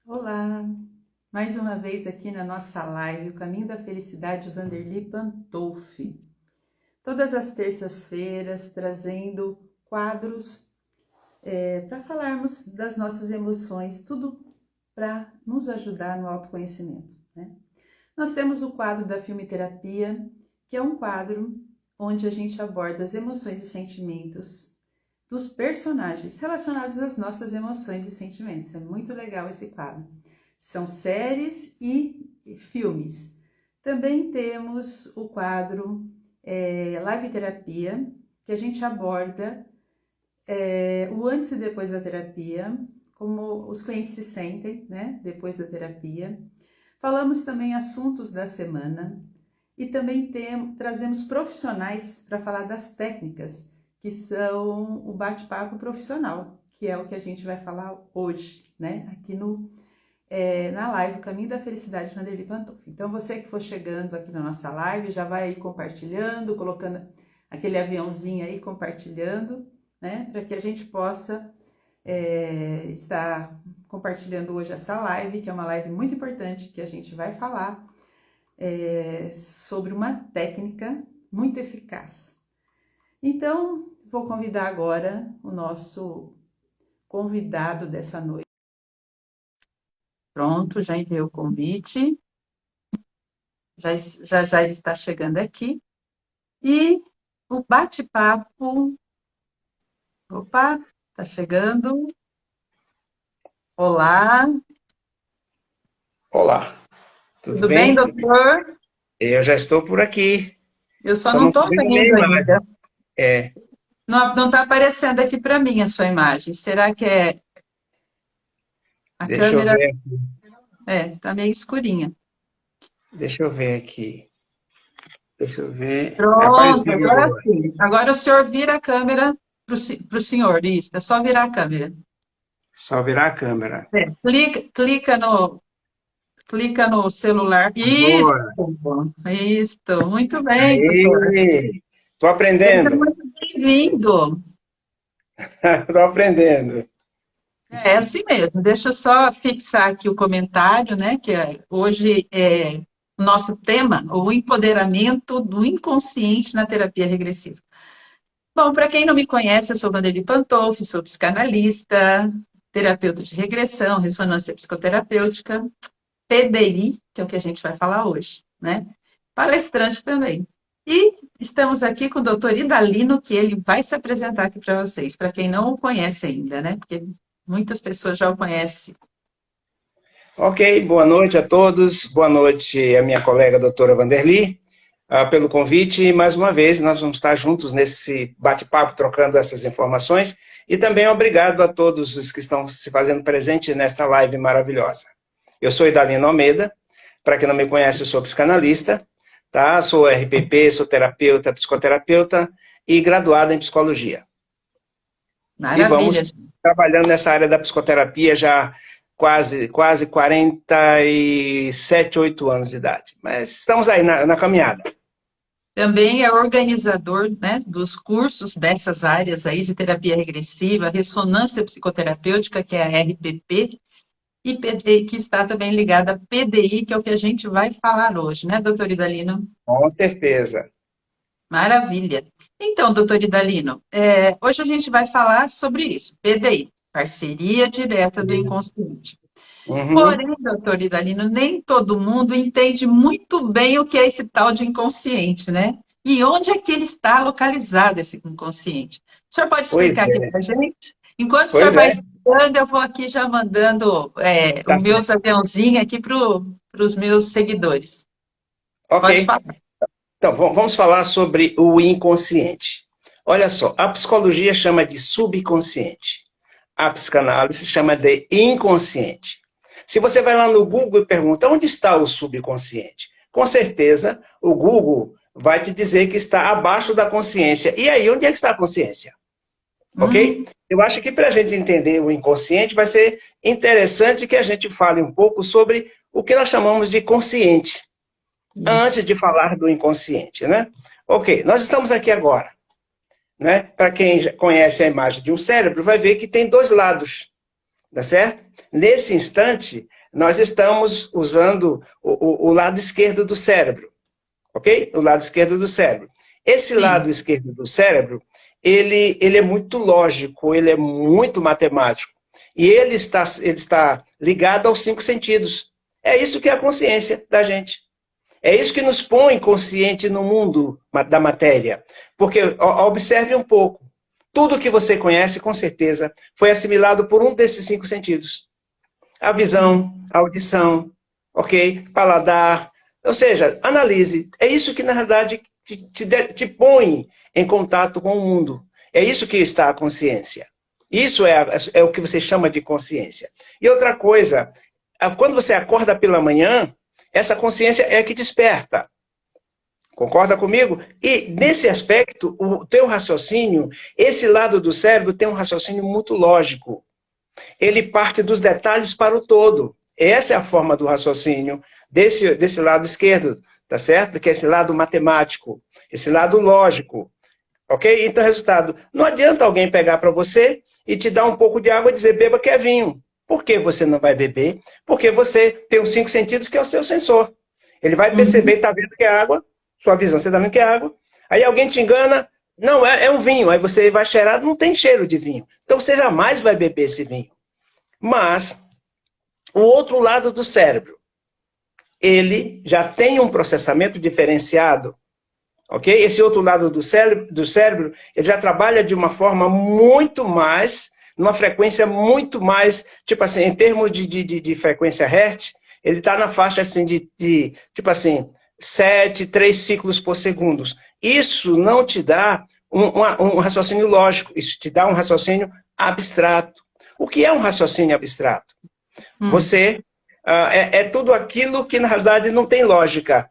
Olá! Mais uma vez aqui na nossa live, O Caminho da Felicidade, Vanderly Pantolfi. Todas as terças-feiras, trazendo quadros para falarmos das nossas emoções, tudo para nos ajudar no autoconhecimento, né? Nós temos o quadro da filmeterapia, que é um quadro onde a gente aborda as emoções e sentimentos dos personagens relacionados às nossas emoções e sentimentos. É muito legal esse quadro. São séries e filmes. Também temos o quadro Live Terapia, que a gente aborda o antes e depois da terapia, como os clientes se sentem, né, depois da terapia. Falamos também assuntos da semana e também trazemos profissionais para falar das técnicas, que são o bate-papo profissional, que é o que a gente vai falar hoje, né, aqui na live O Caminho da Felicidade, Vanderly Pantolfi. Então, você que for chegando aqui na nossa live, já vai aí compartilhando, colocando aquele aviãozinho aí, compartilhando, né, para que a gente possa estar compartilhando hoje essa live, que é uma live muito importante, que a gente vai falar sobre uma técnica muito eficaz. Então, vou convidar agora o nosso convidado dessa noite. Pronto, já enviei o convite. Já ele está chegando aqui. E o bate-papo... Opa, está chegando. Olá. Olá, tudo Tudo bem, bem? doutor? Eu já estou por aqui, Eu só só não não estou estou vendo a minha vendo imagem. ainda. É, Não está aparecendo aqui para mim a sua imagem. Será que é a deixa eu câmera? ver aqui, Está meio escurinha. deixa eu ver aqui, deixa eu ver. Pronto, Apareceu agora agora. sim. Agora o senhor vira a câmera para o senhor. Isso, é só virar a câmera. Só virar a câmera. Clica no celular. Isso, Agora. isso. Muito bem, doutor. Aí, estou Seja aprendendo, muito bem-vindo. estou aprendendo. É assim mesmo. Deixa eu só fixar aqui o comentário, né? Hoje é o nosso tema, o empoderamento do inconsciente na terapia regressiva. Bom, para quem não me conhece, eu sou Vanderly Pantolfi, sou psicanalista, terapeuta de regressão, ressonância psicoterapêutica, PDI, que é o que a gente vai falar hoje, né? Palestrante também. E estamos aqui com o doutor Idalino, que ele vai se apresentar aqui para vocês, para quem não o conhece ainda, né? Porque muitas pessoas já o conhecem. Ok, boa noite a todos, boa noite a minha colega doutora Vanderly, pelo convite. Mais uma vez, nós vamos estar juntos nesse bate-papo, trocando essas informações. E também obrigado a todos os que estão se fazendo presente nesta live maravilhosa. Eu sou Idalino Almeida, para quem não me conhece, eu sou psicanalista, tá? Sou RPP, sou terapeuta, psicoterapeuta e graduada em psicologia. E vamos Maravilha. trabalhando nessa área da psicoterapia já quase 47, 8 anos de idade. Mas estamos aí na caminhada. Também é organizador, né, dos cursos dessas áreas aí de terapia regressiva, ressonância psicoterapêutica, que é a RPP, e PDI, que está também ligada a PDI, que é o que a gente vai falar hoje, né, doutor Idalino? Com certeza. Maravilha. Então, doutor Idalino, hoje a gente vai falar sobre isso, PDI, parceria direta do inconsciente. Uhum. Porém, doutor Idalino, nem todo mundo entende muito bem o que é esse tal de inconsciente, né? E onde é que ele está localizado, esse inconsciente? O senhor pode Pois explicar aqui é, para a gente? Enquanto o senhor pois vai é. explicando, eu vou aqui já mandando Tá os meus certo. aviãozinhos aqui para os meus seguidores. Pode Ok. falar. Então, vamos falar sobre o inconsciente. Olha só, a psicologia chama de subconsciente. A psicanálise chama de inconsciente. Se você vai lá no Google e pergunta onde está o subconsciente, com certeza o Google vai te dizer que está abaixo da consciência. E aí, onde é que está a consciência? Ok? Hum, Eu acho que para a gente entender o inconsciente vai ser interessante que a gente fale um pouco sobre o que nós chamamos de consciente, isso. antes de falar do inconsciente, né? Ok, nós estamos aqui agora, né? Para quem já conhece a imagem de um cérebro, vai ver que tem dois lados tá certo? Nesse instante, nós estamos usando o lado esquerdo do cérebro, ok? O lado esquerdo do cérebro. Esse Sim. lado esquerdo do cérebro, ele é muito lógico, ele é muito matemático. E ele está ligado aos 5 sentidos. É isso que é a consciência da gente. É isso que nos põe consciente no mundo da matéria. Porque, observe um pouco, tudo que você conhece, com certeza, foi assimilado por um desses 5 sentidos. A visão, a audição, ok? Paladar. Ou seja, analise. É isso que, na verdade, te põe em contato com o mundo. É isso que está a consciência. Isso é o que você chama de consciência. E outra coisa, quando você acorda pela manhã, essa consciência é que desperta. Concorda comigo? E, nesse aspecto, o teu raciocínio, esse lado do cérebro tem um raciocínio muito lógico. Ele parte dos detalhes para o todo. Essa é a forma do raciocínio desse lado esquerdo, tá certo? Que é esse lado matemático, esse lado lógico. Ok? Então, resultado, não adianta alguém pegar para você e te dar um pouco de água e dizer, beba que é vinho. Por que você não vai beber? Porque você tem os 5 sentidos que é o seu sensor. Ele vai perceber, está vendo que é água, sua visão, você está vendo que é água. Aí alguém te engana, não, é um vinho. Aí você vai cheirar, não tem cheiro de vinho. Então você jamais vai beber esse vinho. Mas, o outro lado do cérebro, ele já tem um processamento diferenciado. Ok? Esse outro lado do cérebro, ele já trabalha de uma forma muito mais, numa frequência muito mais, tipo assim, em termos de frequência Hertz, ele está na faixa assim tipo assim, 3 ciclos por segundo. Isso não te dá um raciocínio lógico, isso te dá um raciocínio abstrato. O que é um raciocínio abstrato? Você é tudo aquilo que, na realidade, não tem lógica.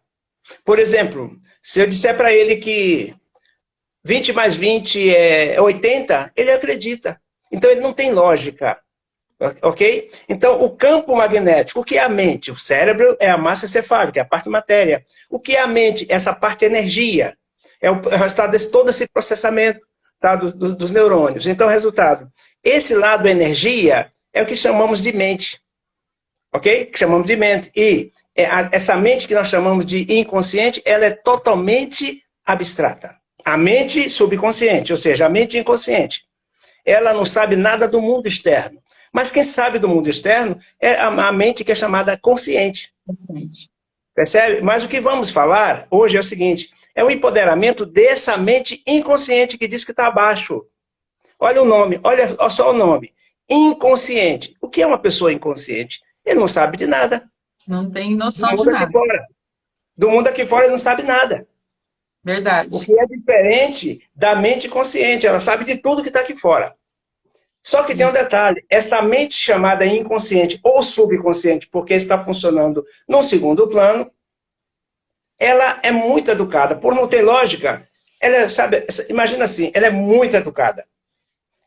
Por exemplo, se eu disser para ele que 20 mais 20 é 80, ele acredita. Então, ele não tem lógica. Ok? Então, o campo magnético, o que é a mente? O cérebro é a massa encefálica, é a parte matéria. O que é a mente? Essa parte energia. É o resultado de todo esse processamento, tá, dos neurônios. Então, resultado, esse lado energia é o que chamamos de mente. Ok? Que chamamos de mente. E essa mente que nós chamamos de inconsciente, ela é totalmente abstrata. A mente subconsciente, ou seja, a mente inconsciente. Ela não sabe nada do mundo externo. Mas quem sabe do mundo externo é a mente que é chamada consciente. Percebe? Mas o que vamos falar hoje é o seguinte, é o empoderamento dessa mente inconsciente que diz que está abaixo. Olha o nome, olha só o nome. Inconsciente. O que é uma pessoa inconsciente? Ele não sabe de nada. Não tem noção de nada. Do mundo aqui fora ele não sabe nada. Verdade. O que é diferente da mente consciente. Ela sabe de tudo que está aqui fora. Só que tem um detalhe. Esta mente chamada inconsciente ou subconsciente, porque está funcionando num segundo plano, ela é muito educada. Por não ter lógica, ela sabe, imagina assim, ela é muito educada.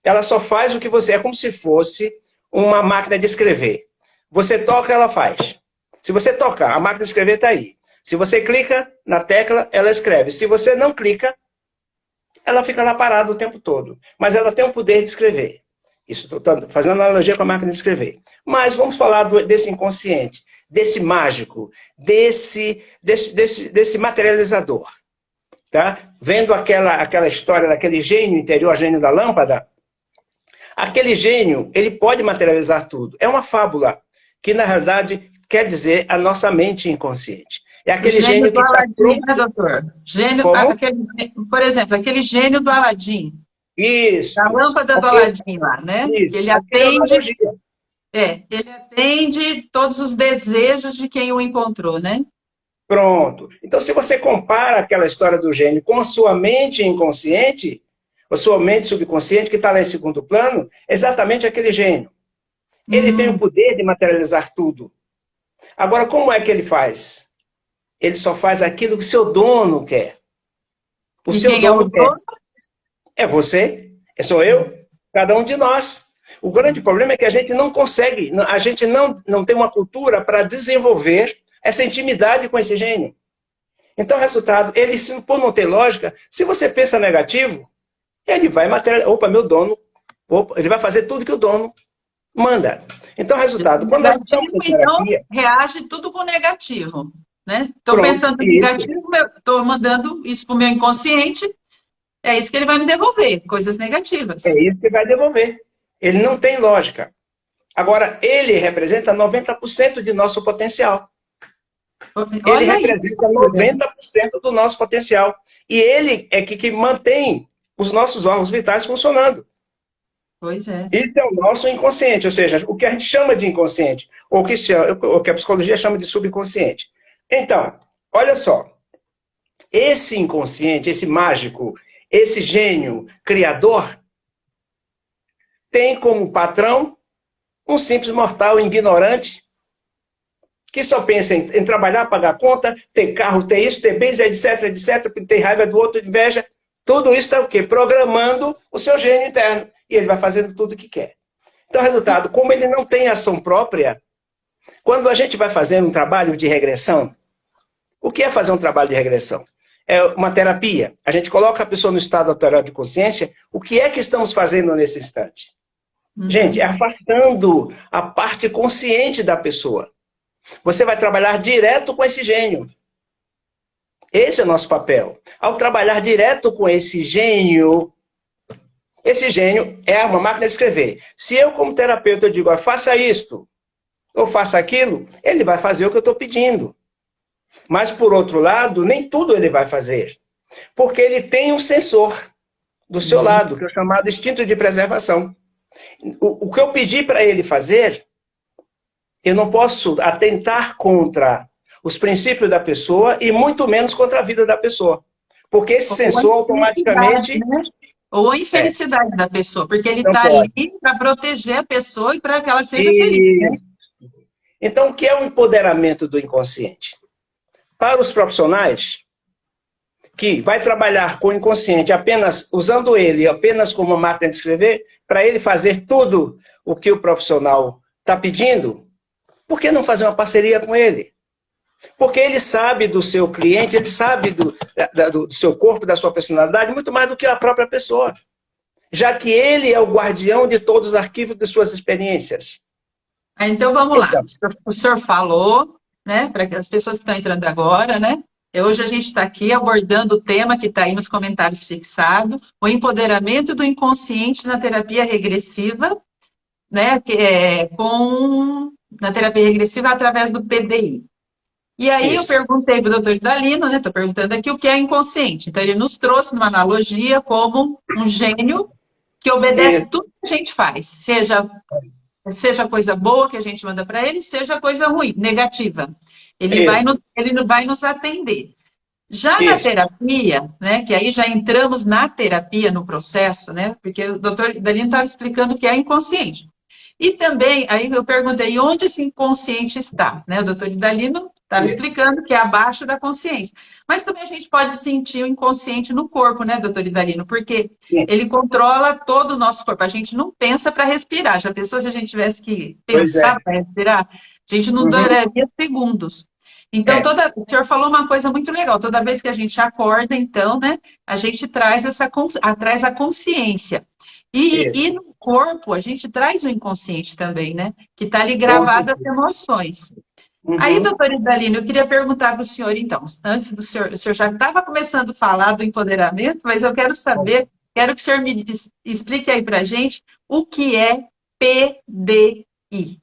Ela só faz o que você... É como se fosse uma máquina de escrever. Você toca, ela faz. Se você tocar, a máquina de escrever está aí. Se você clica na tecla, ela escreve. Se você não clica, ela fica lá parada o tempo todo. Mas ela tem o poder de escrever. Isso estou fazendo analogia com a máquina de escrever. Mas vamos falar desse inconsciente, desse mágico, desse materializador. Tá? Vendo aquela história daquele gênio interior, gênio da lâmpada, aquele gênio, ele pode materializar tudo. É uma fábula que, na realidade, quer dizer a nossa mente inconsciente. É aquele gênio que está pronto... né, doutor? Gênio, por exemplo, aquele gênio do Aladim. Isso. A lâmpada do Aladim lá, né? Isso. Ele atende todos os desejos de quem o encontrou, né? Pronto. Então, se você compara aquela história do gênio com a sua mente inconsciente, a sua mente subconsciente, que está lá em segundo plano, é exatamente aquele gênio. Ele tem o poder de materializar tudo. Agora, como é que ele faz? Ele só faz aquilo que o seu dono quer. O seu dono quer. É você, sou eu, cada um de nós. O grande problema é que a gente não consegue, a gente não tem uma cultura para desenvolver essa intimidade com esse gênio. Então, resultado, ele, por não ter lógica, se você pensa negativo, ele vai materializar, opa, meu dono, opa, ele vai fazer tudo que o dono Manda. Então, resultado, quando nós estamos em terapia... Então, reage tudo com negativo, né? Estou Pronto, pensando em negativo, estou mandando isso para o meu inconsciente, é isso que ele vai me devolver, coisas negativas. É isso que vai devolver. Ele não tem lógica. Agora, ele representa 90% de nosso potencial. Ele representa 90% do nosso potencial. E ele é que mantém os nossos órgãos vitais funcionando. Pois é. Isso é o nosso inconsciente, ou seja, o que a gente chama de inconsciente, ou que a psicologia chama de subconsciente. Então, olha só, esse inconsciente, esse mágico, esse gênio criador, tem como patrão um simples mortal ignorante, que só pensa em trabalhar, pagar conta, ter carro, ter isso, ter bens, etc, etc, ter raiva do outro, inveja. Tudo isso está o quê? Programando o seu gênio interno. E ele vai fazendo tudo o que quer. Então, resultado, como ele não tem ação própria, quando a gente vai fazer um trabalho de regressão, o que é fazer um trabalho de regressão? É uma terapia. A gente coloca a pessoa no estado atual de consciência. O que é que estamos fazendo nesse instante? Gente, é afastando a parte consciente da pessoa. Você vai trabalhar direto com esse gênio. Esse é o nosso papel. Ao trabalhar direto com esse gênio é uma máquina de escrever. Se eu, como terapeuta, eu digo, faça isto, ou faça aquilo, ele vai fazer o que eu estou pedindo. Mas, por outro lado, nem tudo ele vai fazer. Porque ele tem um sensor do seu lado, que é o chamado instinto de preservação. O que eu pedi para ele fazer, eu não posso atentar contra os princípios da pessoa e muito menos contra a vida da pessoa. Porque esse sensor automaticamente... Né? Ou a infelicidade da pessoa, porque ele está ali para proteger a pessoa e para que ela seja feliz. Né? Então, o que é o empoderamento do inconsciente? Para os profissionais que vai trabalhar com o inconsciente apenas usando ele apenas como uma máquina de escrever, para ele fazer tudo o que o profissional está pedindo, por que não fazer uma parceria com ele? Porque ele sabe do seu cliente, ele sabe do seu corpo, da sua personalidade, muito mais do que a própria pessoa. Já que ele é o guardião de todos os arquivos de suas experiências. Então, vamos lá. O senhor falou, né, para as pessoas que estão entrando agora, né? Hoje a gente está aqui abordando o tema que está aí nos comentários fixado, o empoderamento do inconsciente na terapia regressiva, né, na terapia regressiva através do PDI. E aí eu perguntei para o doutor Idalino, né, estou perguntando aqui o que é inconsciente. Então ele nos trouxe uma analogia como um gênio que obedece tudo que a gente faz, seja coisa boa que a gente manda para ele, seja coisa ruim, negativa. Ele vai nos atender. Já na terapia, né, que aí já entramos na terapia, no processo, né, porque o doutor Idalino estava explicando o que é inconsciente. E também, aí eu perguntei, onde esse inconsciente está? Né, o doutor Idalino estava explicando que é abaixo da consciência. Mas também a gente pode sentir o inconsciente no corpo, né, doutor Idalino? Porque ele controla todo o nosso corpo. A gente não pensa para respirar. Já pensou se a gente tivesse que pensar para respirar? A gente não duraria segundos. Então, o senhor falou uma coisa muito legal. Toda vez que a gente acorda, então, né, a gente traz a consciência. E no corpo, a gente traz o inconsciente também, né? Que está ali gravado as emoções. Aí, doutor Idalino, eu queria perguntar para o senhor, então, antes do senhor, o senhor já estava começando a falar do empoderamento, mas eu quero saber, quero que o senhor me explique aí para a gente o que é PDI.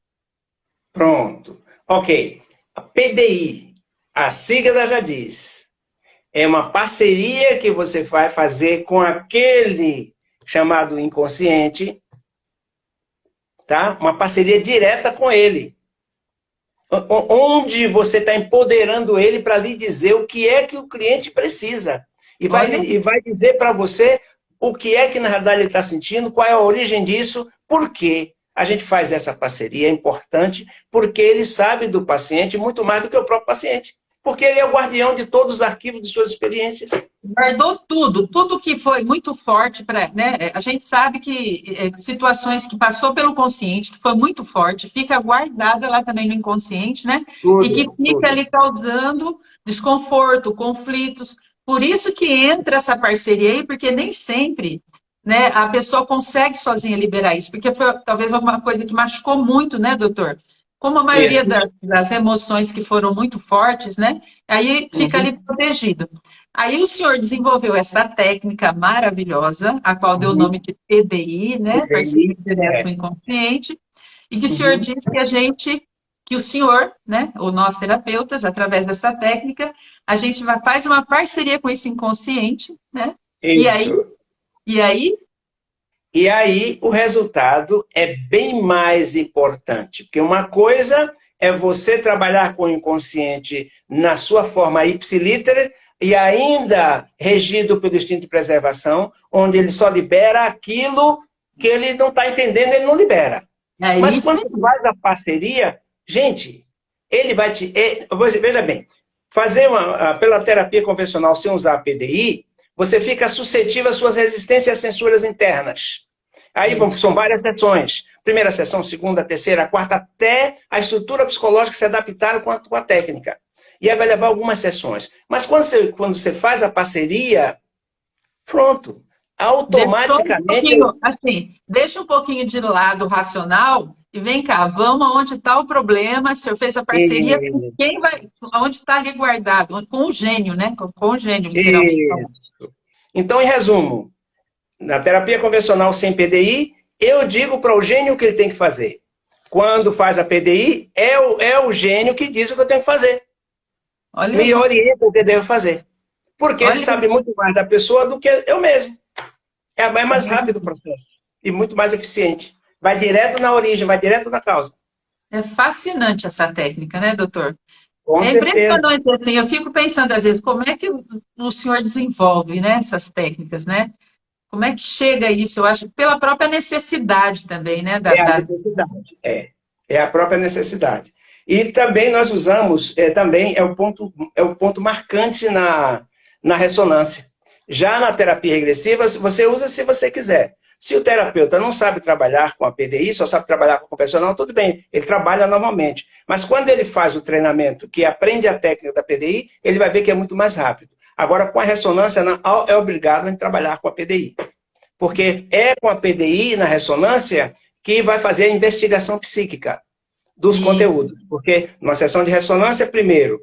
Pronto. Ok. A PDI, a sigla já diz, é uma parceria que você vai fazer com aquele chamado inconsciente, tá? Uma parceria direta com ele. Onde você está empoderando ele para lhe dizer o que é que o cliente precisa. E vai dizer para você o que é que na realidade ele está sentindo, qual é a origem disso, por quê. A gente faz essa parceria, é importante, porque ele sabe do paciente muito mais do que o próprio paciente. Porque ele é o guardião de todos os arquivos de suas experiências. Guardou tudo que foi muito forte para, né? A gente sabe que situações que passou pelo consciente, que foi muito forte, fica guardada lá também no inconsciente, né? E que fica ali causando desconforto, conflitos. Por isso que entra essa parceria aí, porque nem sempre né, a pessoa consegue sozinha liberar isso, porque foi talvez alguma coisa que machucou muito, né, doutor? Como a maioria Isso. das emoções que foram muito fortes, né, aí fica ali Uhum, protegido. Aí o senhor desenvolveu essa técnica maravilhosa, a qual deu o nome uhum. de PDI, né, parceria PDI, direto inconsciente, e que o senhor uhum. disse que que o senhor, né, ou nós terapeutas, através dessa técnica, a gente faz uma parceria com esse inconsciente, né, e aí, Isso. e aí E aí o resultado é bem mais importante, porque uma coisa é você trabalhar com o inconsciente na sua forma ipsiliter e ainda regido pelo instinto de preservação, onde ele só libera aquilo que ele não está entendendo, ele não libera. é Mas isso quando você aí. faz a parceria, gente, ele vai te. Veja bem, pela terapia convencional sem usar a PDI, você fica suscetível às suas resistências e censúras internas. Aí Isso. são várias sessões. Primeira sessão, segunda, terceira, quarta, até a estrutura psicológica se adaptar com a técnica. E aí vai levar algumas sessões. Mas quando você faz a parceria, pronto. Deixou um Automaticamente. pouquinho, assim, deixa um pouquinho de lado o racional e vem cá, vamos aonde está o problema. O senhor fez a parceria com quem vai, onde está ali guardado, com o gênio, né? Com o gênio, literalmente falando. Isso. Então, em resumo, na terapia convencional sem PDI, eu digo para o gênio o que ele tem que fazer. Quando faz a PDI, é o gênio que diz o que eu tenho que fazer. Olha Me aí, orienta o que eu devo fazer. Porque ele olha sabe aí. muito mais da pessoa do que eu mesmo. É mais rápido o processo e muito mais eficiente. Vai direto na origem, vai direto na causa. É fascinante essa técnica, né, doutor? Com É certeza. impressionante, assim, eu fico pensando às vezes, como é que o senhor desenvolve, né, essas técnicas, né? Como é que chega a isso? Eu acho pela própria necessidade também, né, É a necessidade. É a própria necessidade. E também nós usamos, também é o ponto marcante na ressonância. Já na terapia regressiva, você usa se você quiser. Se o terapeuta não sabe trabalhar com a PDI, só sabe trabalhar com o convencional, tudo bem, ele trabalha normalmente. Mas quando ele faz o treinamento, que aprende a técnica da PDI, ele vai ver que é muito mais rápido. Agora, com a ressonância, é obrigado a trabalhar com a PDI. Porque é com a PDI, na ressonância, que vai fazer a investigação psíquica dos E, conteúdos. Porque numa sessão de ressonância, primeiro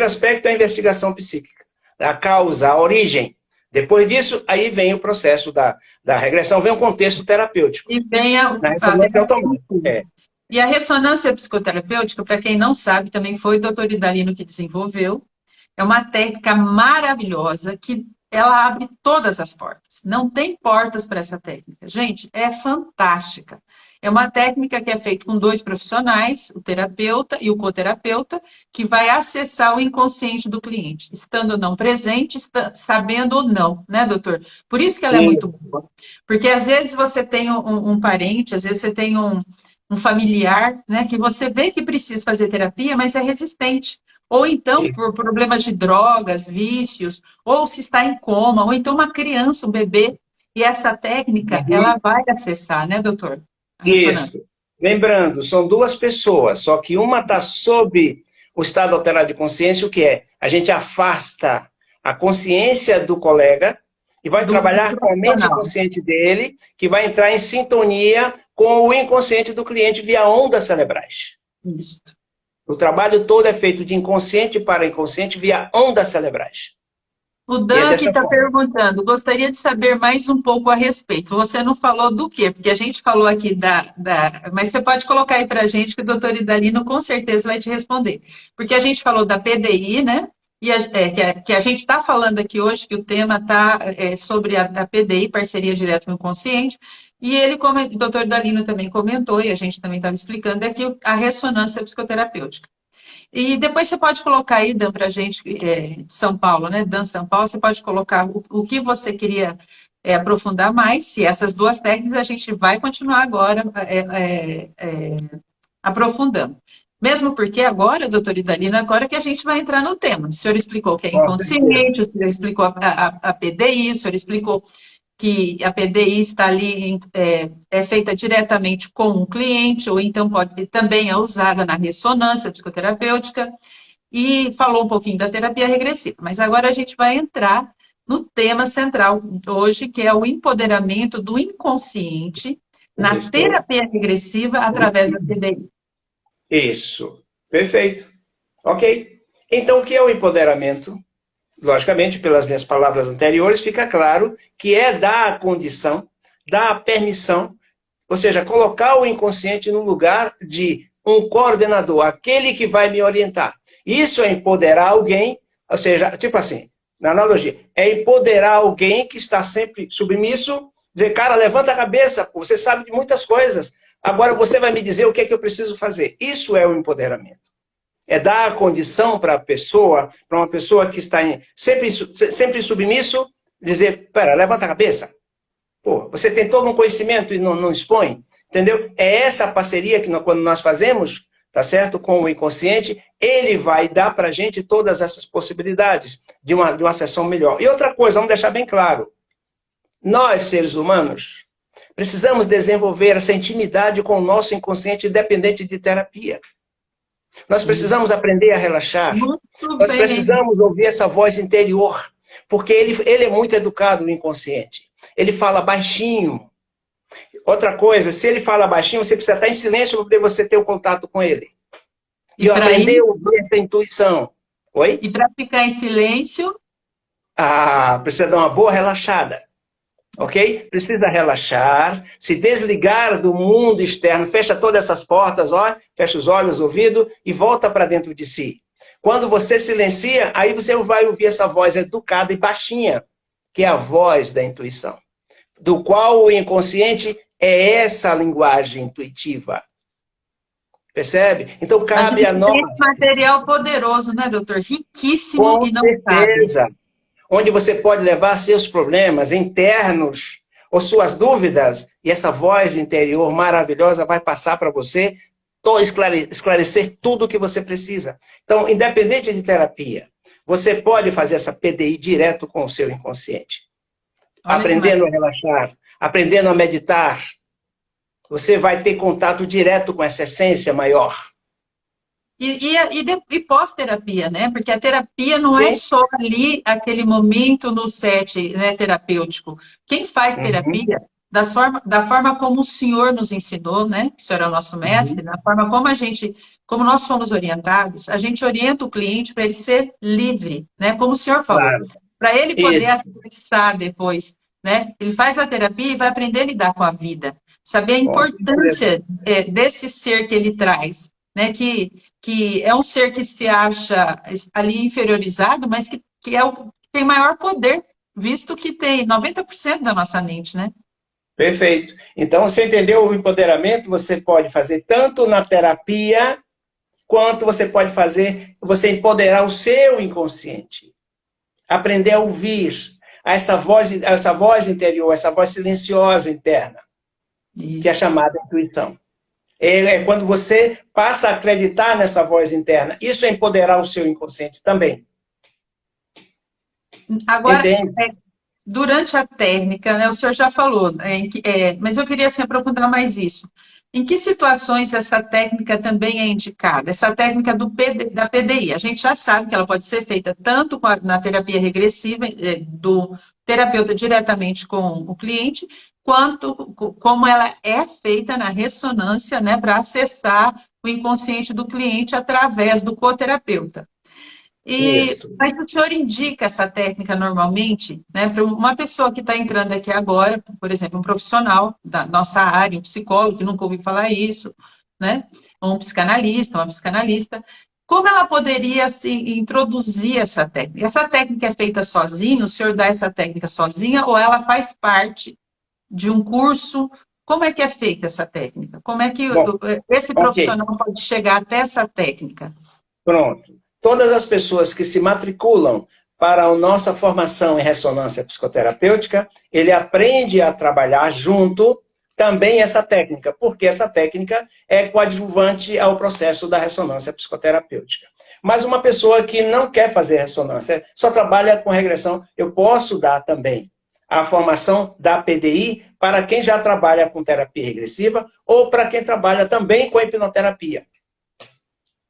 aspecto é a investigação psíquica, a causa, a origem. Depois disso, aí vem o processo da regressão, vem o contexto terapêutico. e vem Na ressonância é automática. e a ressonância psicoterapêutica, para quem não sabe, também foi o doutor Idalino que desenvolveu. É uma técnica maravilhosa que ela abre todas as portas. Não tem portas para essa técnica. Gente, é fantástica. É uma técnica que é feita com dois profissionais, o terapeuta e o coterapeuta, que vai acessar o inconsciente do cliente, estando ou não presente, sabendo ou não, né, doutor? Por isso que ela é muito boa. Porque às vezes você tem um parente, às vezes você tem um familiar, né, que você vê que precisa fazer terapia, mas é resistente. Ou então por problemas de drogas, vícios, ou se está em coma, ou então uma criança, um bebê. E essa técnica, ela vai acessar, né, doutor? A ressonância. Isso. Lembrando, são duas pessoas, só que uma está sob o estado alterado de consciência, o que é? A gente afasta a consciência do colega e vai Do trabalhar com a mente profissional. consciente dele, que vai entrar em sintonia com o inconsciente do cliente via ondas cerebrais. Isso. O trabalho todo é feito de inconsciente para inconsciente via ondas cerebrais. O E é Dan que dessa está forma. perguntando, gostaria de saber mais um pouco a respeito. Você não falou do quê? Porque a gente falou aqui mas você pode colocar aí para a gente que o doutor Idalino com certeza vai te responder. Porque a gente falou da PDI, né? E que a gente está falando aqui hoje, que o tema está sobre a PDI, Parceria Direto no Inconsciente, e o doutor Idalino também comentou, e a gente também estava explicando, a ressonância psicoterapêutica. E depois você pode colocar aí, Dan, para a gente, de São Paulo, né? Dan São Paulo, você pode colocar o que você queria aprofundar mais. Se essas duas técnicas, a gente vai continuar agora aprofundando. Mesmo porque agora, doutor Idalina, agora que a gente vai entrar no tema. O senhor explicou o que é Com certeza. inconsciente, o senhor explicou a PDI, o senhor explicou que a PDI está ali, feita diretamente com um cliente, ou então também é usada na ressonância psicoterapêutica, e falou um pouquinho da terapia regressiva. Mas agora a gente vai entrar no tema central hoje, que é o empoderamento do inconsciente na Isso. terapia regressiva através da PDI. Isso. Perfeito. Ok. Então, o que é o empoderamento? Logicamente, pelas minhas palavras anteriores, fica claro que é dar a condição, dar a permissão, ou seja, colocar o inconsciente no lugar de um coordenador, aquele que vai me orientar. Isso é empoderar alguém, ou seja, tipo assim, na analogia, é empoderar alguém que está sempre submisso, dizer, cara, levanta a cabeça, você sabe de muitas coisas, agora você vai me dizer o que é que eu preciso fazer. Isso é o empoderamento. É dar a condição para uma pessoa que está sempre submisso, dizer, pera, levanta a cabeça. Pô, você tem todo um conhecimento e não expõe, entendeu? É essa parceria que quando nós fazemos, tá certo, com o inconsciente, ele vai dar para a gente todas essas possibilidades de uma sessão melhor. E outra coisa, vamos deixar bem claro, nós, seres humanos, precisamos desenvolver essa intimidade com o nosso inconsciente independente de terapia. Nós precisamos aprender a relaxar. Nós precisamos ouvir essa voz interior, porque ele é muito educado, o inconsciente. Ele fala baixinho. Outra coisa, se ele fala baixinho, você precisa estar em silêncio para poder você ter o contato com ele. E aprender a ouvir essa intuição. Oi? E para ficar em silêncio? Precisa dar uma boa relaxada. Ok? Precisa relaxar, se desligar do mundo externo, fecha todas essas portas, ó, fecha os olhos, o ouvido e volta para dentro de si. Quando você silencia, aí você vai ouvir essa voz educada e baixinha, que é a voz da intuição, do qual o inconsciente é essa linguagem intuitiva. Percebe? Então cabe a nós. Tem material poderoso, né, doutor? Riquíssimo com e não certeza. sabe. Onde você pode levar seus problemas internos ou suas dúvidas, e essa voz interior maravilhosa vai passar para você, esclarecer tudo o que você precisa. Então, independente de terapia, você pode fazer essa PDI direto com o seu inconsciente. Olha, aprendendo a relaxar, aprendendo a meditar, você vai ter contato direto com essa essência maior. E pós-terapia, né? Porque a terapia não é só ali, aquele momento no set, né, terapêutico. Quem faz terapia, da forma como o senhor nos ensinou, né? O senhor é o nosso mestre, da forma como nós fomos orientados, a gente orienta o cliente para ele ser livre, né? Como o senhor falou. Claro. Para ele poder acessar depois, né? Ele faz a terapia e vai aprender a lidar com a vida. Saber a importância desse ser que ele traz. Né, que é um ser que se acha ali inferiorizado, mas que tem maior poder, visto que tem 90% da nossa mente, né? Perfeito. Então, você entendeu o empoderamento? Você pode fazer tanto na terapia, quanto você pode fazer, você empoderar o seu inconsciente. Aprender a ouvir essa voz interior, essa voz silenciosa interna, que é chamada intuição. É quando você passa a acreditar nessa voz interna. Isso é empoderar o seu inconsciente também. Agora, durante a técnica, né, o senhor já falou, mas eu queria assim, aprofundar mais isso. Em que situações essa técnica também é indicada? Essa técnica da PDI, a gente já sabe que ela pode ser feita tanto na terapia regressiva, do terapeuta diretamente com o cliente, quanto como ela é feita na ressonância, né, para acessar o inconsciente do cliente através do coterapeuta. Mas o senhor indica essa técnica normalmente, né, para uma pessoa que está entrando aqui agora, por exemplo, um profissional da nossa área, um psicólogo que nunca ouviu falar isso, né, um psicanalista, uma psicanalista, como ela poderia assim, introduzir essa técnica? Essa técnica é feita sozinha? O senhor dá essa técnica sozinha ou ela faz parte de um curso? Como é que é feita essa técnica? Como é que esse profissional pode chegar até essa técnica? Pronto. Todas as pessoas que se matriculam para a nossa formação em ressonância psicoterapêutica, ele aprende a trabalhar junto também essa técnica, porque essa técnica é coadjuvante ao processo da ressonância psicoterapêutica. Mas uma pessoa que não quer fazer ressonância, só trabalha com regressão, eu posso dar também a formação da PDI para quem já trabalha com terapia regressiva ou para quem trabalha também com hipnoterapia.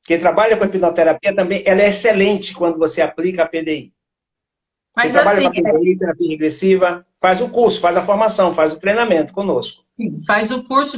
Quem trabalha com hipnoterapia também, ela é excelente quando você aplica a PDI. Quem Mas trabalha com assim, a PDI, terapia regressiva, faz o curso, faz a formação, faz o treinamento conosco. faz o curso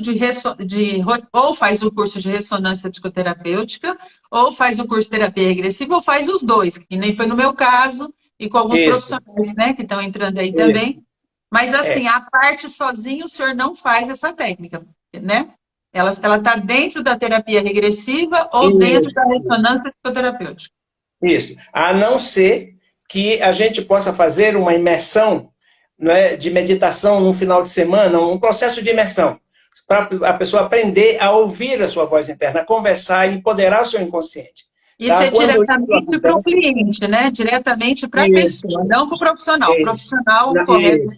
ou faz o curso de ressonância psicoterapêutica, ou faz o curso de terapia regressiva, ou faz os dois, que nem foi no meu caso, e com alguns Isso, profissionais, né, que estão entrando aí isso. também. Mas assim, É, a parte sozinho, o senhor não faz essa técnica, né? Ela está dentro da terapia regressiva ou dentro da isso. ressonância psicoterapêutica. Isso. A não ser que a gente possa fazer uma imersão, né, de meditação no final de semana, um processo de imersão, para a pessoa aprender a ouvir a sua voz interna, a conversar e empoderar o seu inconsciente. Isso Tá? é Quando isso diretamente para o acontece, cliente, né? Diretamente para a pessoa, isso, não para o profissional. O isso, profissional, o correto isso,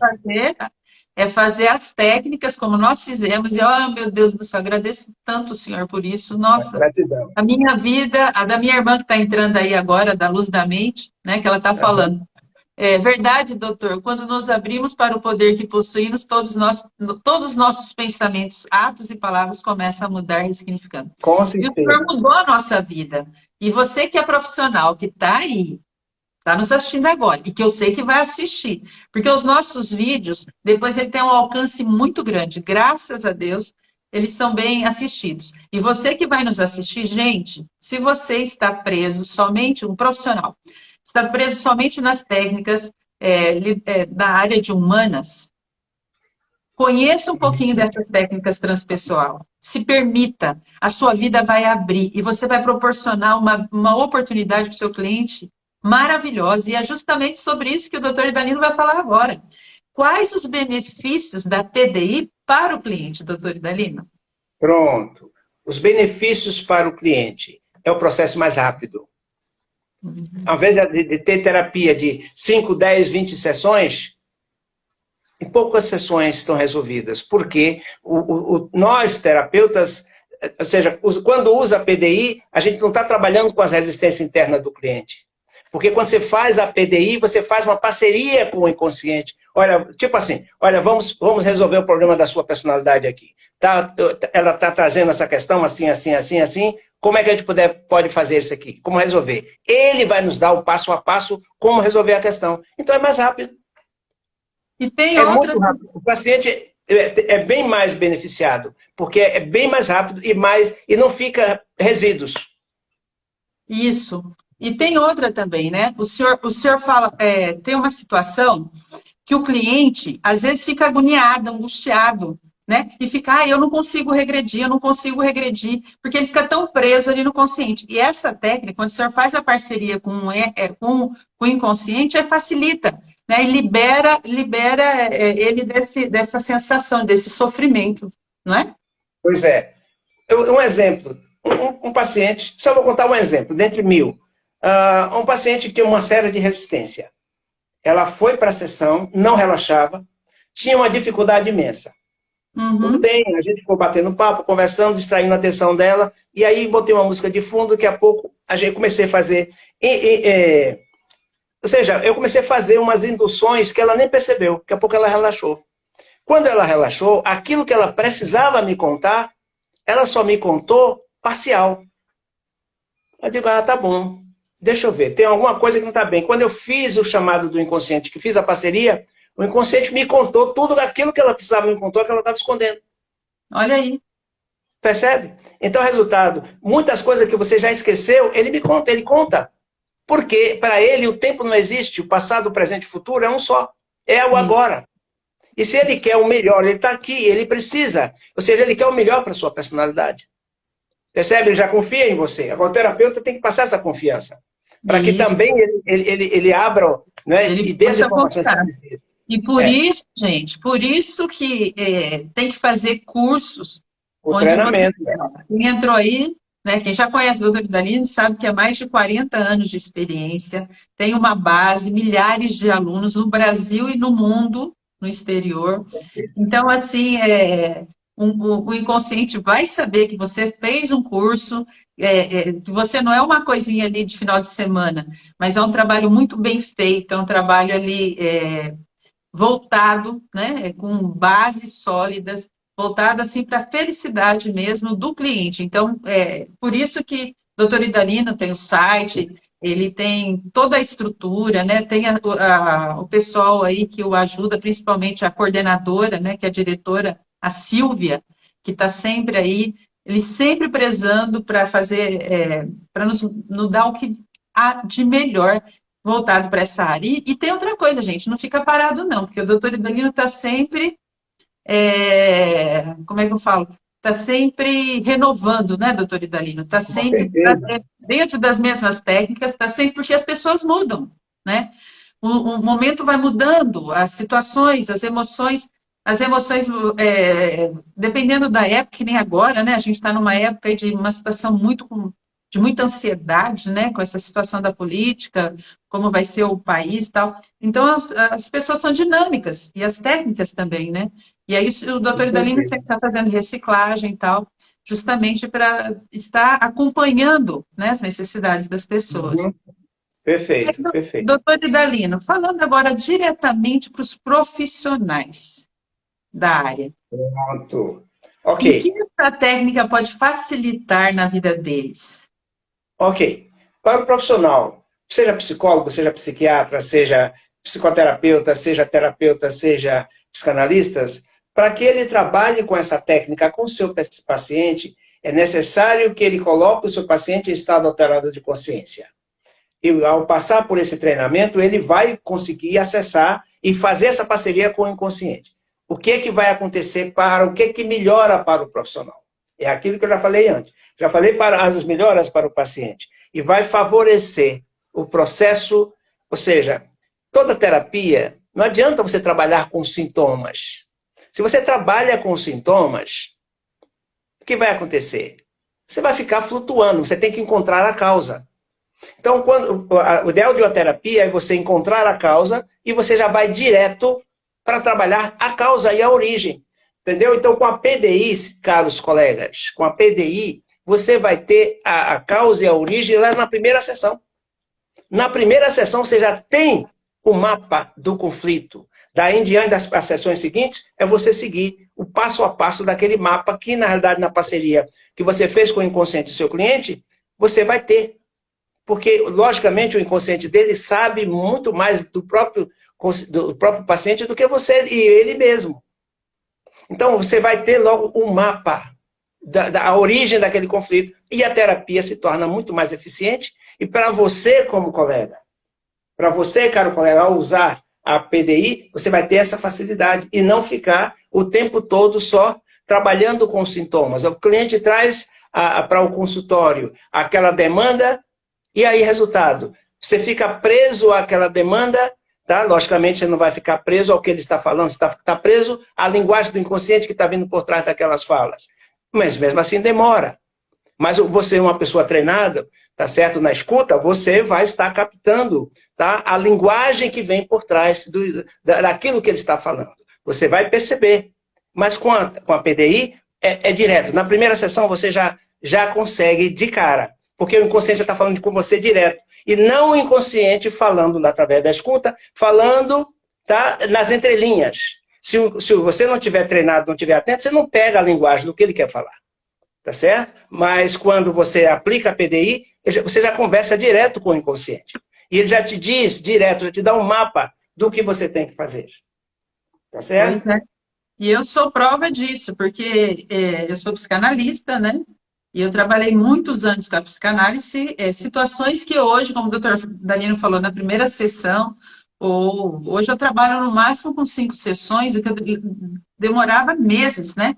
é fazer as técnicas como nós fizemos. E, oh, meu Deus do céu, agradeço tanto o senhor por isso. Nossa, gratidão. a minha vida, a da minha irmã que está entrando aí agora, da Luz da Mente, né? Que ela está Uhum. falando. É verdade, doutor, quando nos abrimos para o poder que possuímos, todos os nossos pensamentos, atos e palavras começam a mudar, ressignificando. Com E o senhor certeza. mudou a nossa vida. E você que é profissional, que está aí, está nos assistindo agora, e que eu sei que vai assistir, porque os nossos vídeos, depois ele tem um alcance muito grande, graças a Deus, eles são bem assistidos. E você que vai nos assistir, gente, se você está preso somente, um profissional, está preso somente nas técnicas da área de humanas, conheça um pouquinho dessas técnicas transpessoal. Se permita, a sua vida vai abrir e você vai proporcionar uma oportunidade para o seu cliente maravilhosa. E é justamente sobre isso que o doutor Idanilo vai falar agora. Quais os benefícios da PDI para o cliente, doutor Idalino? Pronto. Os benefícios para o cliente é o processo mais rápido. Ao invés de ter terapia de 5, 10, 20 sessões, em poucas sessões estão resolvidas, porque nós, terapeutas, ou seja, quando usa a PDI, a gente não está trabalhando com as resistências internas do cliente. Porque quando você faz a PDI, você faz uma parceria com o inconsciente. Olha, tipo assim, olha, vamos resolver o problema da sua personalidade aqui. Tá, ela está trazendo essa questão assim, assim, assim, assim. Como é que a gente pode fazer isso aqui? Como resolver? Ele vai nos dar o passo a passo como resolver a questão. Então é mais rápido. E tem É outra. muito rápido. O paciente é bem mais beneficiado, porque é bem mais rápido e não fica resíduos. Isso. E tem outra também, né? O senhor fala, tem uma situação que o cliente, às vezes, fica agoniado, angustiado, né? E fica, eu não consigo regredir, porque ele fica tão preso ali no consciente. E essa técnica, quando o senhor faz a parceria com o inconsciente, facilita, né? E libera ele dessa sensação, desse sofrimento, não é? Pois é. Um exemplo. Um paciente, só vou contar um exemplo, dentre mil. Um paciente que tinha uma série de resistência. Ela foi para a sessão, não relaxava, tinha uma dificuldade imensa. Tudo Uhum. bem, a gente ficou batendo papo, conversando, distraindo a atenção dela, e aí botei uma música de fundo, daqui a pouco a gente comecei a fazer... ou seja, eu comecei a fazer umas induções que ela nem percebeu, daqui a pouco ela relaxou. Quando ela relaxou, aquilo que ela precisava me contar, ela só me contou parcial. Eu digo, tá bom, deixa eu ver, tem alguma coisa que não está bem. Quando eu fiz o chamado do inconsciente, que fiz a parceria, o inconsciente me contou tudo aquilo que ela precisava me contar, que ela estava escondendo. Olha aí. Percebe? Então, resultado, muitas coisas que você já esqueceu, ele me conta, ele conta. Porque, para ele, o tempo não existe, o passado, o presente e o futuro é um só. É o agora. E se ele quer o melhor, ele está aqui, ele precisa. Ou seja, ele quer o melhor para a sua personalidade. Percebe? Ele já confia em você. Agora, o terapeuta tem que passar essa confiança. Para que Isso. também ele abra, né, Ele e dê as possa informações que contar. precisa. E por isso, gente, por isso que tem que fazer cursos O onde você... treinamento. Né? Quem entrou aí, né, quem já conhece o doutor Idalino sabe que há mais de 40 anos de experiência, tem uma base, milhares de alunos no Brasil e no mundo, no exterior. Então, assim, o inconsciente vai saber que você fez um curso, que você não é uma coisinha ali de final de semana, mas é um trabalho muito bem feito, é um trabalho ali voltado, né, com bases sólidas, voltado assim para a felicidade mesmo do cliente. Então, por isso que doutor Idalino tem o site, ele tem toda a estrutura, né? Tem o pessoal aí que o ajuda, principalmente a coordenadora, né? Que é a diretora, a Silvia, que está sempre aí, ele sempre prezando para fazer, para nos dar o que há de melhor voltado para essa área. E tem outra coisa, gente, não fica parado não, porque o doutor Idalino está sempre como é que eu falo? Está sempre renovando, né, doutor Idalino? Está Com sempre certeza. dentro das mesmas técnicas, está sempre porque as pessoas mudam, né? O momento vai mudando, as situações, as emoções, dependendo da época, que nem agora, né? A gente está numa época aí de uma situação de muita ansiedade, né? Com essa situação da política, como vai ser o país e tal. Então, as pessoas são dinâmicas, e as técnicas também, né? E aí o Com doutor Idalino certeza. sempre está fazendo reciclagem e tal, justamente para estar acompanhando, né, as necessidades das pessoas. Uhum. Perfeito, perfeito. Doutor Idalino, falando agora diretamente para os profissionais da área, Pronto. em que Ok, essa técnica pode facilitar na vida deles? ok. Para o profissional, seja psicólogo, seja psiquiatra, seja psicoterapeuta, seja psicanalistas, para que ele trabalhe com essa técnica com o seu paciente, é necessário que ele coloque o seu paciente em estado alterado de consciência. E ao passar por esse treinamento, ele vai conseguir acessar e fazer essa parceria com o inconsciente. O que é que vai acontecer o que é que melhora para o profissional? É aquilo que eu já falei antes. Já falei para as melhoras para o paciente. E vai favorecer o processo, ou seja, toda terapia, não adianta você trabalhar com sintomas. Se você trabalha com sintomas, o que vai acontecer? Você vai ficar flutuando, você tem que encontrar a causa. Então, o ideal de uma terapia é você encontrar a causa e você já vai direto para trabalhar a causa e a origem. Entendeu? Então, com a PDI, caros colegas, com a PDI, você vai ter a causa e a origem lá na primeira sessão. Na primeira sessão, você já tem o mapa do conflito. Daí em diante, das sessões seguintes, é você seguir o passo a passo daquele mapa que, na realidade, na parceria que você fez com o inconsciente do seu cliente, você vai ter. Porque, logicamente, o inconsciente dele sabe muito mais do próprio paciente do que você e ele mesmo. Então, você vai ter logo um mapa da origem daquele conflito e a terapia se torna muito mais eficiente. E para você, como colega, para você, caro colega, ao usar a PDI, você vai ter essa facilidade e não ficar o tempo todo só trabalhando com sintomas. O cliente traz para o consultório aquela demanda. E aí, resultado, você fica preso àquela demanda, tá? Logicamente, você não vai ficar preso ao que ele está falando, você está preso à linguagem do inconsciente que está vindo por trás daquelas falas. Mas mesmo assim demora. Mas você é uma pessoa treinada, tá certo, na escuta, você vai estar captando, tá, a linguagem que vem por trás daquilo que ele está falando. Você vai perceber. Mas com a PDI, é direto. Na primeira sessão, você já consegue de cara. Porque o inconsciente já está falando com você direto. E não o inconsciente falando através da escuta, falando, tá, nas entrelinhas. Se você não tiver treinado, não tiver atento, você não pega a linguagem do que ele quer falar. Tá certo? Mas quando você aplica a PDI, você já conversa direto com o inconsciente. E ele já te diz direto, já te dá um mapa do que você tem que fazer. Tá Pois certo? é. E eu sou prova disso, porque eu sou psicanalista, né? E eu trabalhei muitos anos com a psicanálise, situações que hoje, como o doutor Danilo falou, na primeira sessão, ou hoje eu trabalho no máximo com 5 sessões, o que eu demorava meses, né?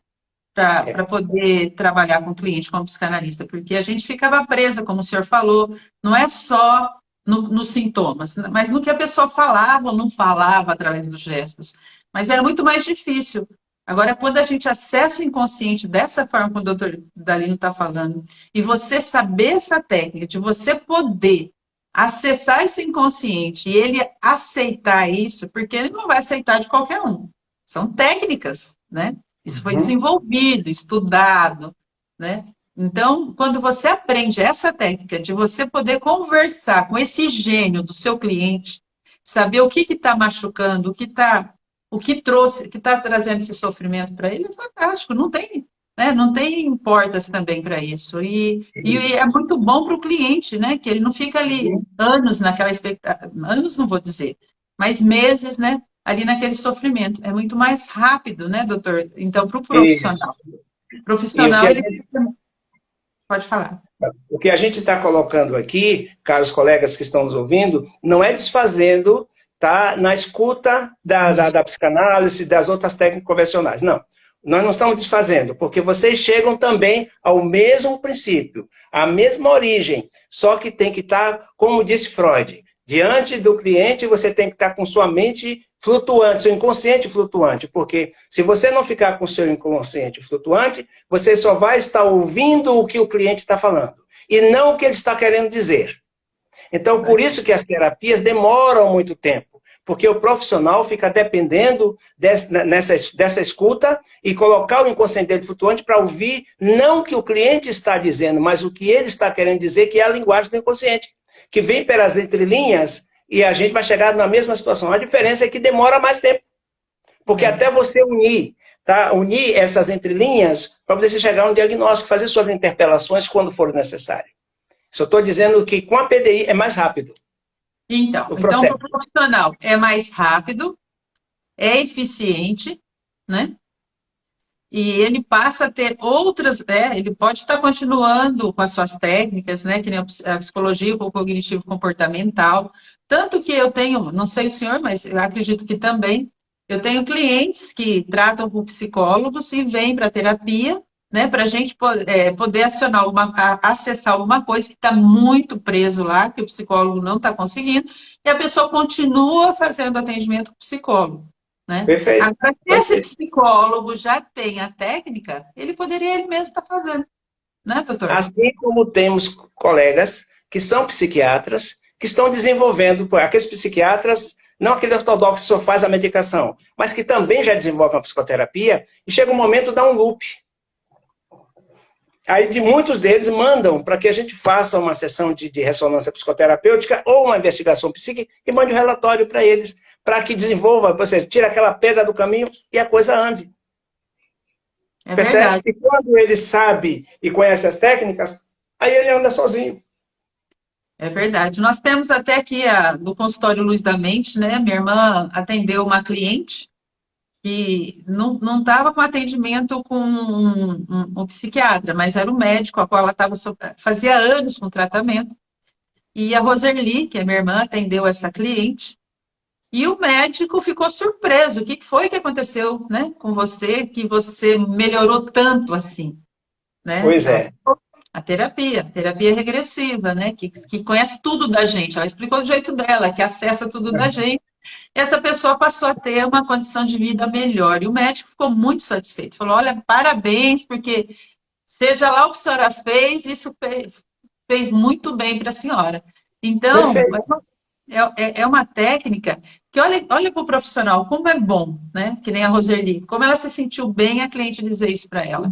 Para É. poder trabalhar com o cliente como psicanalista, porque a gente ficava presa, como o senhor falou, não é só nos sintomas, mas no que a pessoa falava ou não falava através dos gestos. Mas era muito mais difícil. Agora, quando a gente acessa o inconsciente dessa forma como o doutor Dalino está falando, e você saber essa técnica, de você poder acessar esse inconsciente e ele aceitar isso, porque ele não vai aceitar de qualquer um. São técnicas, né? Isso foi Uhum. desenvolvido, estudado, né? Então, quando você aprende essa técnica de você poder conversar com esse gênio do seu cliente, saber o que está machucando, o que trouxe, o que está trazendo esse sofrimento para ele, é fantástico. Não tem. né? Não tem portas também para isso. E é muito bom para o cliente, né? Que ele não fica ali anos naquela expectativa, anos não vou dizer, mas meses, né? Ali naquele sofrimento. É muito mais rápido, né, doutor? Então, para o Isso. profissional. O E profissional, ele pode falar. o que a gente está colocando aqui, caros colegas que estão nos ouvindo, não é desfazendo, tá, na escuta da psicanálise, das outras técnicas convencionais. Não. Nós não estamos desfazendo, porque vocês chegam também ao mesmo princípio, à mesma origem, só que tem que estar, como disse Freud, diante do cliente você tem que estar com sua mente flutuante, seu inconsciente flutuante, porque se você não ficar com seu inconsciente flutuante, você só vai estar ouvindo o que o cliente está falando, e não o que ele está querendo dizer. Então, por isso que as terapias demoram muito tempo, porque o profissional fica dependendo dessa escuta e colocar o inconsciente dele flutuante para ouvir não o que o cliente está dizendo, mas o que ele está querendo dizer, que é a linguagem do inconsciente, que vem pelas entrelinhas e a gente vai chegar na mesma situação. A diferença é que demora mais tempo, porque até você unir, tá? Unir essas entrelinhas para você chegar a um diagnóstico, fazer suas interpelações quando for necessário. Só estou dizendo que com a PDI é mais rápido. Então, para o profissional é mais rápido, é eficiente, né? E ele passa a ter outras, ele pode estar continuando com as suas técnicas, né? Que nem a psicologia, o cognitivo comportamental. Tanto que eu tenho, não sei o senhor, mas eu acredito que também, eu tenho clientes que tratam com psicólogos e vêm para a terapia, né? Para a gente poder acessar alguma coisa que está muito preso lá, que o psicólogo não está conseguindo, e a pessoa continua fazendo atendimento com o psicólogo. Né? Perfeito. Agora, se esse psicólogo já tem a técnica, ele poderia ele mesmo estar fazendo, né, doutor? Assim como temos colegas que são psiquiatras, que estão desenvolvendo, aqueles psiquiatras, não aquele ortodoxo que só faz a medicação, mas que também já desenvolvem a psicoterapia, e chega um momento, dá um loop. Aí de muitos deles mandam para que a gente faça uma sessão de ressonância psicoterapêutica ou uma investigação psíquica e mande um relatório para eles, para que desenvolva, você tira aquela pedra do caminho e a coisa ande. É percebe? verdade. E quando ele sabe e conhece as técnicas, aí ele anda sozinho. É verdade. Nós temos até aqui no consultório Luz da Mente, né? Minha irmã atendeu uma cliente que não estava com atendimento com um psiquiatra, mas era um médico, a qual ela fazia anos com tratamento. E a Roserli, que é minha irmã, atendeu essa cliente. E o médico ficou surpreso. O que foi que aconteceu, né, com você, que você melhorou tanto assim? Né? Pois é. A terapia regressiva, né, que conhece tudo da gente. Ela explicou do jeito dela, que acessa tudo da gente. Essa pessoa passou a ter uma condição de vida melhor. E o médico ficou muito satisfeito. Falou, olha, parabéns, porque seja lá o que a senhora fez, isso fez muito bem para a senhora. Então, é uma técnica que olha para o profissional, como é bom, né? Que nem a Roserli, como ela se sentiu bem a cliente dizer isso para ela.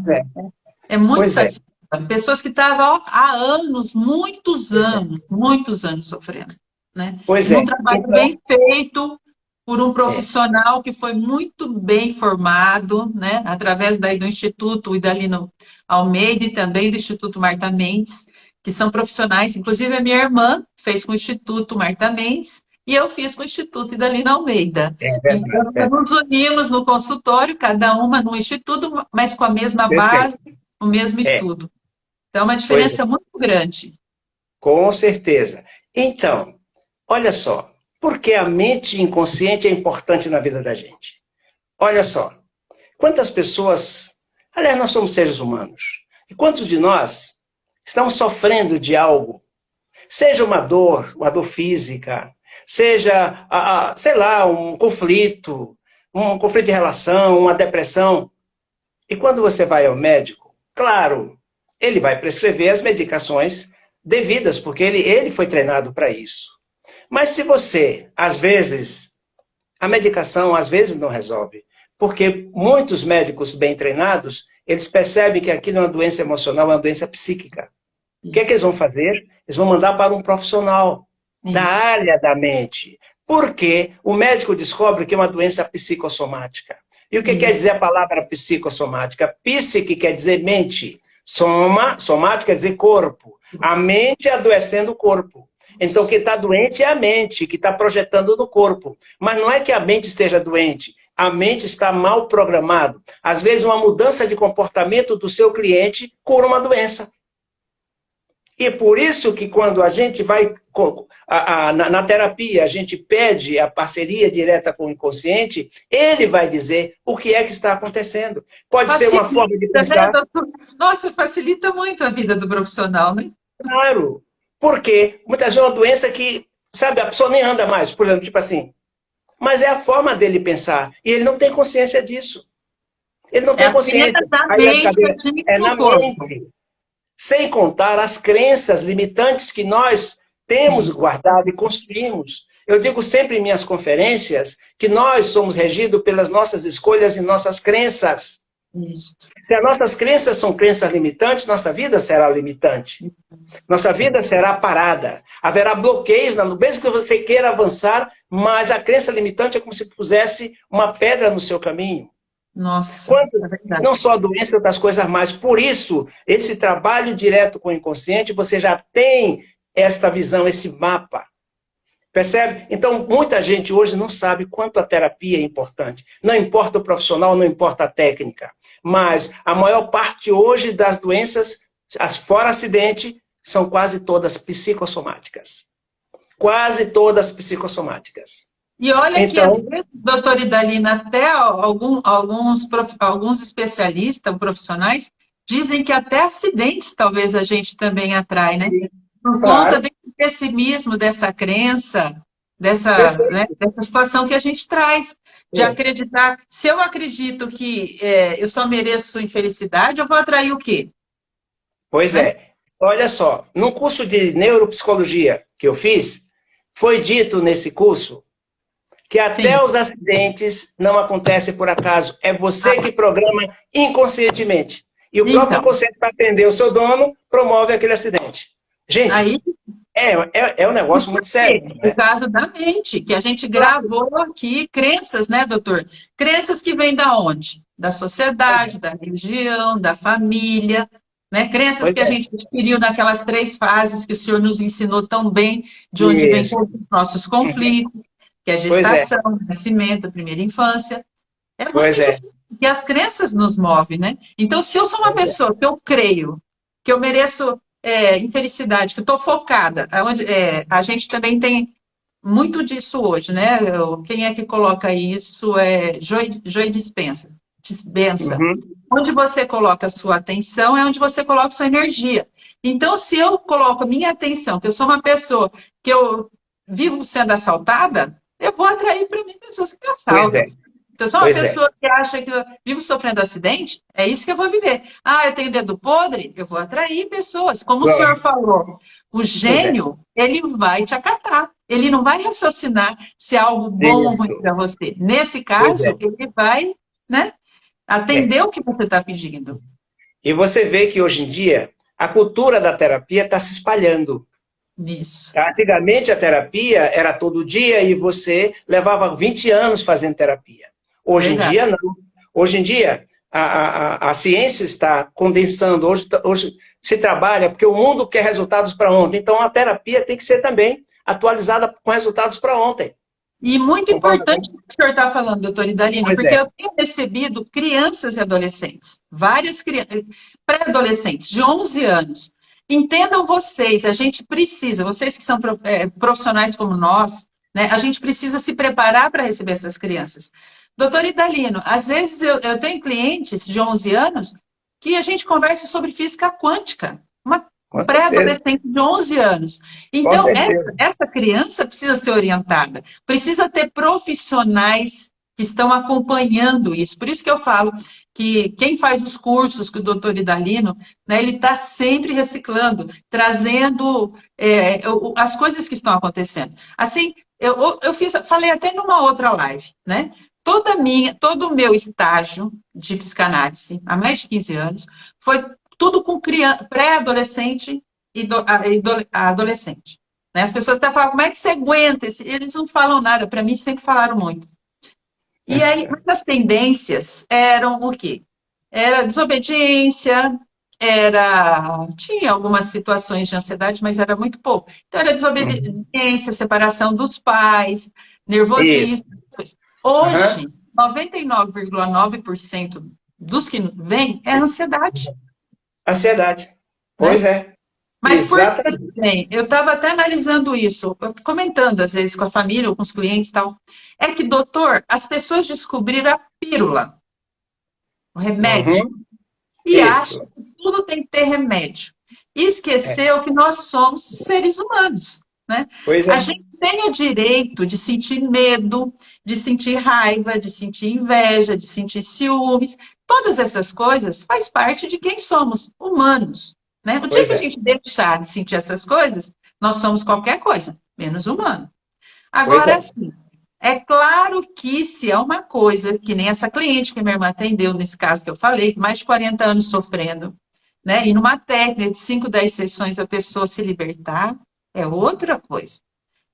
É muito satisfatório. Pessoas que estavam há anos, muitos anos sofrendo. Né? Pois Um trabalho bem feito por um profissional que foi muito bem formado, né? Através daí do Instituto Idalino Almeida e também do Instituto Marta Mendes, que são profissionais, inclusive a minha irmã fez com o Instituto Marta Mendes e eu fiz com o Instituto Idalino Almeida. Então, nós nos unimos no consultório, cada uma no instituto, mas com a mesma base, o mesmo estudo. Então, é uma diferença muito grande. Com certeza. Então, olha só, por que a mente inconsciente é importante na vida da gente? Olha só, quantas pessoas, aliás, nós somos seres humanos, e quantos de nós estamos sofrendo de algo, seja uma dor física, seja, sei lá, um conflito de relação, uma depressão. E quando você vai ao médico, claro, ele vai prescrever as medicações devidas, porque ele foi treinado para isso. Mas se você, às vezes, a medicação às vezes não resolve, porque muitos médicos bem treinados, eles percebem que aquilo é uma doença emocional, é uma doença psíquica. O que é que eles vão fazer? Eles vão mandar para um profissional da área da mente. Porque o médico descobre que é uma doença psicossomática. E o que quer dizer a palavra psicossomática? Psique quer dizer mente. Somática quer dizer corpo. A mente adoecendo o corpo. Então, quem está doente é a mente, que está projetando no corpo. Mas não é que a mente esteja doente. A mente está mal programada. Às vezes, uma mudança de comportamento do seu cliente cura uma doença. E por isso que quando a gente vai na terapia, a gente pede a parceria direta com o inconsciente, ele vai dizer o que é que está acontecendo. Pode ser uma forma de pensar. Né, doutor? Nossa, facilita muito a vida do profissional, né? Claro. Porque muitas vezes é uma doença que, sabe, a pessoa nem anda mais, por exemplo, tipo assim. Mas é a forma dele pensar. E ele não tem consciência disso. Ele não tem consciência. Aí a cadeira é na mente. Sem contar as crenças limitantes que nós temos guardado e construímos. Eu digo sempre em minhas conferências que nós somos regidos pelas nossas escolhas e nossas crenças. Isso. Se as nossas crenças são crenças limitantes, nossa vida será limitante. Nossa vida será parada. Haverá bloqueios, mesmo que você queira avançar, mas a crença limitante é como se pusesse uma pedra no seu caminho. Nossa, é não só a doença, outras coisas mais. Por isso, esse trabalho direto com o inconsciente, você já tem esta visão, esse mapa. Percebe? Então, muita gente hoje não sabe quanto a terapia é importante. Não importa o profissional, não importa a técnica. Mas a maior parte hoje das doenças, fora acidente, são quase todas psicossomáticas. Quase todas psicossomáticas. E olha então, que, às vezes, doutora Idalina, até alguns especialistas, profissionais, dizem que até acidentes talvez a gente também atrai, né? Por conta desse pessimismo, dessa crença, dessa situação que a gente traz, de acreditar. Se eu acredito que eu só mereço infelicidade, eu vou atrair o quê? Pois é. Olha só, no curso de neuropsicologia que eu fiz, foi dito nesse curso que até os acidentes não acontecem por acaso. É você que programa inconscientemente. E o próprio inconsciente, para atender o seu dono, promove aquele acidente. Gente, é um negócio muito sério. No caso da mente, que a gente gravou aqui, crenças, né, doutor? Crenças que vêm da onde? Da sociedade, da religião, da família, né? Crenças que a gente adquiriu naquelas 3 fases que o senhor nos ensinou tão bem, de onde vem todos os nossos conflitos, que é a gestação, nascimento, primeira infância. É muito que as crenças nos movem, né? Então, se eu sou uma pessoa que eu creio que eu mereço infelicidade, que eu estou focada, a gente também tem muito disso hoje, né? Quem é que coloca isso é Joy Dispensa. Onde você coloca a sua atenção é onde você coloca a sua energia. Então, se eu coloco a minha atenção, que eu sou uma pessoa que eu vivo sendo assaltada, eu vou atrair para mim pessoas que me assaltam. Se eu sou uma pessoa que acha que eu vivo sofrendo acidente, é isso que eu vou viver. Ah, eu tenho dedo podre, eu vou atrair pessoas. Como o senhor falou, o gênio, ele vai te acatar. Ele não vai raciocinar se é algo bom ou ruim para você. Nesse caso, ele vai, né, atender o que você está pedindo. E você vê que hoje em dia, a cultura da terapia está se espalhando. Isso. Antigamente a terapia era todo dia e você levava 20 anos fazendo terapia. Hoje em dia, não. Hoje em dia, a ciência está condensando. Hoje se trabalha, porque o mundo quer resultados para ontem. Então, a terapia tem que ser também atualizada com resultados para ontem. E muito importante o que o senhor está falando, doutora Idalina, porque eu tenho recebido crianças e adolescentes, várias crianças, pré-adolescentes, de 11 anos. Entendam vocês, a gente precisa, vocês que são profissionais como nós, né, a gente precisa se preparar para receber essas crianças. Doutor Idalino, às vezes eu tenho clientes de 11 anos que a gente conversa sobre física quântica, uma pré-adolescente de 11 anos. Então, essa criança precisa ser orientada, precisa ter profissionais que estão acompanhando isso. Por isso que eu falo que quem faz os cursos com o doutor Idalino, né, ele está sempre reciclando, trazendo as coisas que estão acontecendo. Assim, falei até numa outra live, né? Todo o meu estágio de psicanálise, há mais de 15 anos, foi tudo com pré-adolescente e adolescente. Né? As pessoas até falam, como é que você aguenta? Eles não falam nada, para mim sempre falaram muito. E aí, as tendências eram o quê? Era desobediência, tinha algumas situações de ansiedade, mas era muito pouco. Então, era Uhum. desobediência, separação dos pais, Isso. nervosismo. Aham. Hoje, 99,9% dos que vêm é ansiedade, Ansiedade. Pois né? é. Mas por que Exatamente. tem? Eu estava até analisando isso, comentando às vezes com a família ou com os clientes e tal. É que, doutor, as pessoas descobriram a pílula, o remédio, Uhum. e acham Isso. que tudo tem que ter remédio. E É. esqueceu que nós somos seres humanos, né? Pois A é. gente tem o direito de sentir medo, de sentir raiva, de sentir inveja, de sentir ciúmes. Todas essas coisas faz parte de quem somos, humanos, né? O dia Pois que a é. gente deixar de sentir essas coisas, nós somos qualquer coisa, menos humano. Pois Agora, é. sim, é claro que se é uma coisa, que nem essa cliente que minha irmã atendeu, nesse caso que eu falei, que mais de 40 anos sofrendo, né? E numa técnica de 5, 10 sessões a pessoa se libertar, é outra coisa.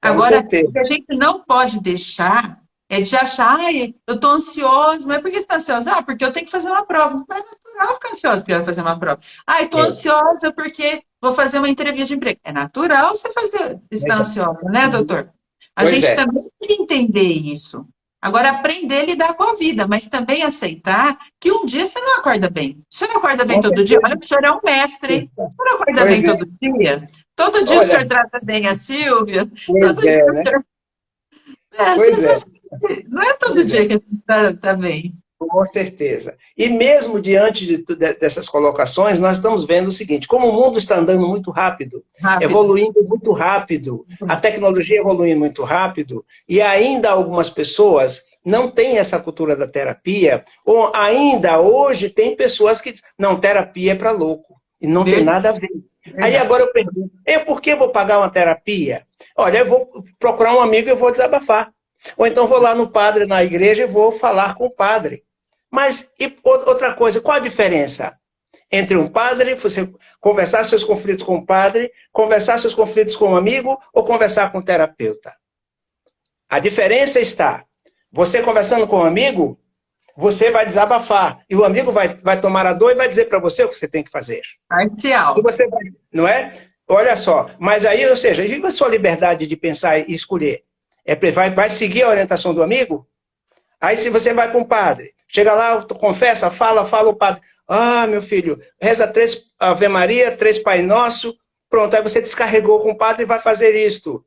Com Agora, o que certeza. a gente não pode deixar é de achar, ai, eu estou ansiosa, mas por que você está ansiosa? Ah, porque eu tenho que fazer uma prova. Mas é natural ficar ansiosa porque vai fazer uma prova. Ah, estou É. ansiosa porque vou fazer uma entrevista de emprego. É natural você estar Pois é. ansiosa, né, Uhum. doutor? A Pois gente é. também tem que entender isso. Agora, aprender a lidar com a vida, mas também aceitar que um dia você não acorda bem. Você não acorda bem Com todo dia? Olha, certeza. o senhor é um mestre, hein? Você não acorda bem Pois é. todo dia? Todo dia o Olha, senhor trata bem a Silvia, pois todo dia é, o né? senhor. Pois é. Não é todo Pois é. dia que a gente tá bem. Com certeza. E mesmo diante dessas colocações, nós estamos vendo o seguinte: como o mundo está andando muito rápido, Rápido. evoluindo muito rápido, a tecnologia evoluindo muito rápido, e ainda algumas pessoas não têm essa cultura da terapia, ou ainda hoje tem pessoas que dizem, não, terapia é para louco, e não tem Verdade. nada a ver. Aí agora eu pergunto, por que vou pagar uma terapia? Olha, eu vou procurar um amigo e eu vou desabafar. Ou então vou lá no padre, na igreja, e vou falar com o padre. Mas outra coisa, qual a diferença entre um padre, você conversar seus conflitos com o padre, conversar seus conflitos com um amigo ou conversar com um terapeuta? A diferença está, você conversando com um amigo, você vai desabafar, e o amigo vai tomar a dor e vai dizer para você o que você tem que fazer. E Parcial. você vai, não é? Olha só, mas aí, ou seja, e a sua liberdade de pensar e escolher? Vai seguir a orientação do amigo? Aí se você vai para um padre, chega lá, confessa, fala o padre. Ah, meu filho, reza 3 Ave Maria, 3 Pai Nosso, pronto, aí você descarregou com o padre e vai fazer isto.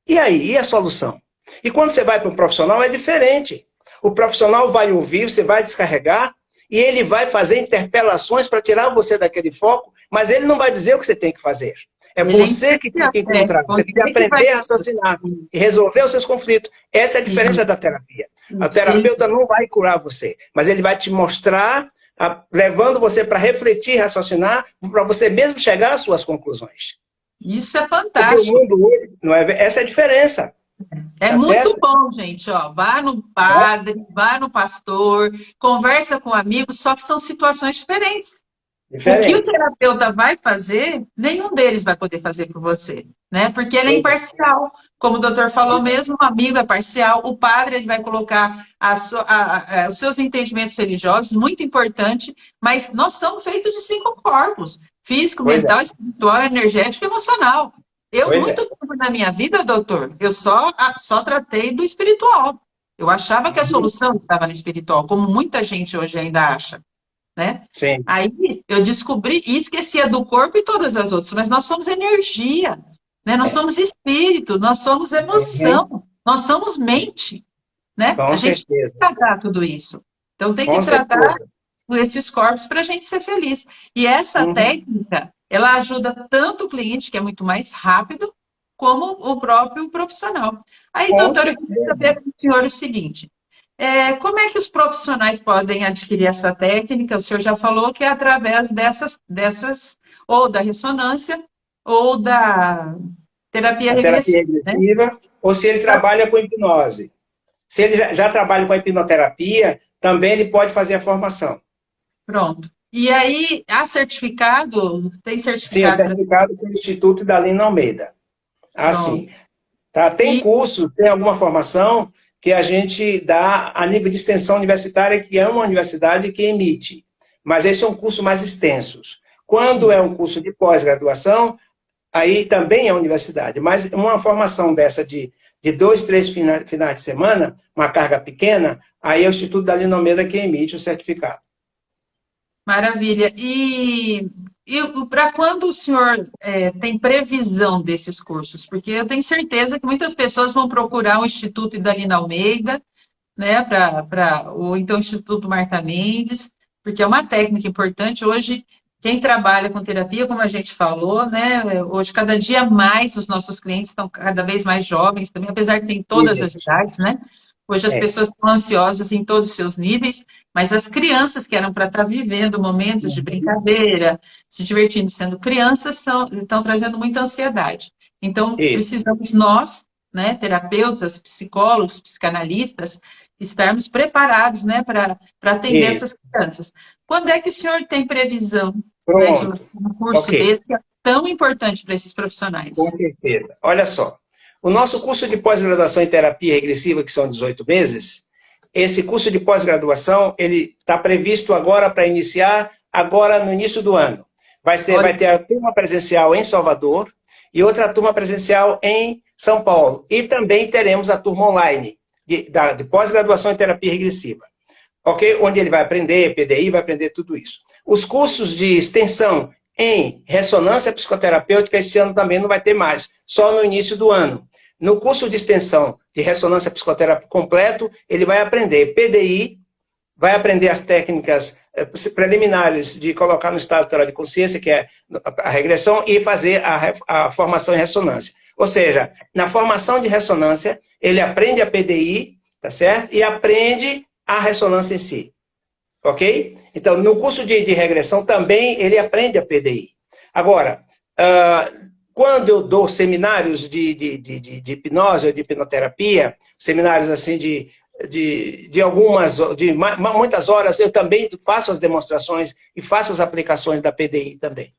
E aí, e a solução? E quando você vai para um profissional é diferente. O profissional vai ouvir, você vai descarregar, e ele vai fazer interpelações para tirar você daquele foco, mas ele não vai dizer o que você tem que fazer. É você que tem que encontrar, você tem que aprender a raciocinar e resolver os seus conflitos. Essa é a diferença da terapia. O terapeuta não vai curar você, mas ele vai te mostrar, levando você para refletir, raciocinar, para você mesmo chegar às suas conclusões. Isso é Porque o fantástico. mundo hoje, não é, essa é a diferença. É Tá muito certo? bom, gente. Ó, vá no padre, vá no pastor, conversa com amigos, só que são situações diferentes. O que o Diferentes. terapeuta vai fazer, nenhum deles vai poder fazer por você, né? Porque ele é imparcial. Como o doutor falou mesmo, o amigo é parcial, o padre ele vai colocar os seus entendimentos religiosos, muito importante, mas nós somos feitos de 5 corpos, físico, Pois é. mental, espiritual, energético e emocional. Eu, Pois é. muito tempo na minha vida, doutor, eu só tratei do espiritual. Eu achava que a solução estava no espiritual, como muita gente hoje ainda acha, né? Sim. Aí eu descobri e esquecia do corpo e todas as outras, mas nós somos energia, né? Nós somos espírito, nós somos emoção, nós somos mente, né? Com A gente tem certeza. que tratar tudo isso. Então tem que Com tratar certeza. esses corpos para a gente ser feliz. E essa técnica, ela ajuda tanto o cliente, que é muito mais rápido, como o próprio profissional. Aí, Com doutora, eu queria certeza. saber do senhor o seguinte: como é que os profissionais podem adquirir essa técnica? O senhor já falou que é através dessas ou da ressonância ou da terapia A regressiva, terapia né? regressiva, ou se ele trabalha com hipnose. Se ele já trabalha com a hipnoterapia, também ele pode fazer a formação. Pronto. E aí, há certificado? Tem Sim, o certificado para. certificado do Instituto Dalina Almeida. Pronto. Assim, tá? Tem E curso, tem alguma formação que a gente dá a nível de extensão universitária, que é uma universidade que emite. Mas esses são cursos mais extensos. Quando é um curso de pós-graduação, aí também é universidade. Mas uma formação dessa de 2, 3 finais de semana, uma carga pequena, aí é o Instituto Dalino Almeida que emite o certificado. Maravilha. E para quando o senhor tem previsão desses cursos? Porque eu tenho certeza que muitas pessoas vão procurar o Instituto Idalina Almeida, né, ou então o Instituto Marta Mendes, porque é uma técnica importante. Hoje, quem trabalha com terapia, como a gente falou, né, hoje cada dia mais os nossos clientes estão cada vez mais jovens também, apesar que tem todas as idades, né? Hoje as pessoas estão ansiosas em todos os seus níveis, mas as crianças que eram para estar vivendo momentos de brincadeira, se divertindo sendo crianças, estão trazendo muita ansiedade. Então, precisamos nós, né, terapeutas, psicólogos, psicanalistas, estarmos preparados, né, para atender essas crianças. Quando é que o senhor tem previsão, né, de um curso desse que é tão importante para esses profissionais? Com certeza. Olha só, o nosso curso de pós-graduação em terapia regressiva, que são 18 meses, esse curso de pós-graduação, ele está previsto agora para iniciar, agora no início do ano. Vai ter a turma presencial em Salvador e outra turma presencial em São Paulo. E também teremos a turma online de pós-graduação em terapia regressiva. Ok? Onde ele vai aprender PDI, vai aprender tudo isso. Os cursos de extensão em ressonância psicoterapêutica, esse ano também não vai ter mais, só no início do ano. No curso de extensão de ressonância psicoterapêutica completo, ele vai aprender PDI, vai aprender as técnicas preliminares de colocar no estado total de consciência, que é a regressão, e fazer a formação em ressonância. Ou seja, na formação de ressonância, ele aprende a PDI, tá certo? E aprende a ressonância em si. Ok? Então, no curso de regressão também ele aprende a PDI. Agora, quando eu dou seminários de hipnose ou de hipnoterapia, seminários assim de muitas horas, eu também faço as demonstrações e faço as aplicações da PDI também.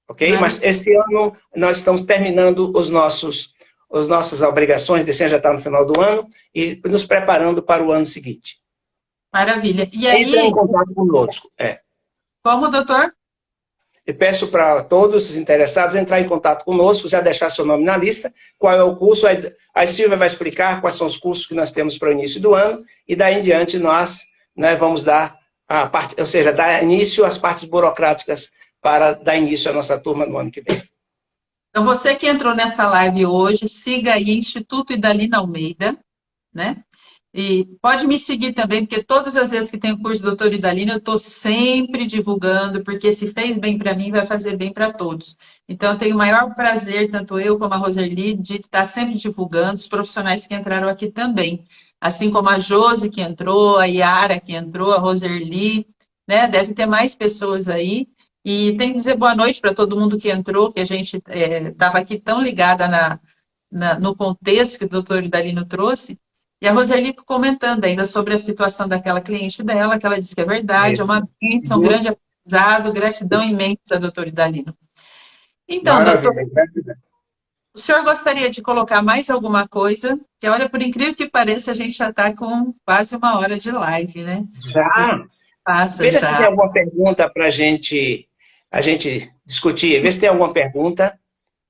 Ok? Mas esse ano nós estamos terminando as nossas obrigações, esse ano já está no final do ano, e nos preparando para o ano seguinte. Maravilha. E aí... Entra em contato conosco. Como, doutor? Eu peço para todos os interessados entrar em contato conosco, já deixar seu nome na lista, qual é o curso, a Silvia vai explicar quais são os cursos que nós temos para o início do ano, e daí em diante nós vamos dar dar início às partes burocráticas para dar início à nossa turma no ano que vem. Então, você que entrou nessa live hoje, siga aí Instituto Idalina Almeida, né? E pode me seguir também, porque todas as vezes que tem o curso do Doutor Idalina, eu estou sempre divulgando, porque se fez bem para mim, vai fazer bem para todos. Então, eu tenho o maior prazer, tanto eu como a Roseli, de estar sempre divulgando os profissionais que entraram aqui também. Assim como a Josi que entrou, a Yara que entrou, a Roseli, né? Deve ter mais pessoas aí. E tem que dizer boa noite para todo mundo que entrou, que a gente estava aqui tão ligada no contexto que o doutor Idalino trouxe. E a Roseli comentando ainda sobre a situação daquela cliente dela, que ela disse que é verdade, é uma bênção, um grande aprendizado, gratidão imensa, doutor Idalino. Então, doutor, o senhor gostaria de colocar mais alguma coisa? Que, olha, por incrível que pareça, a gente já está com quase 1 hora de live, né? Já? Veja se tem alguma pergunta para a gente discutir. Vê se tem alguma pergunta.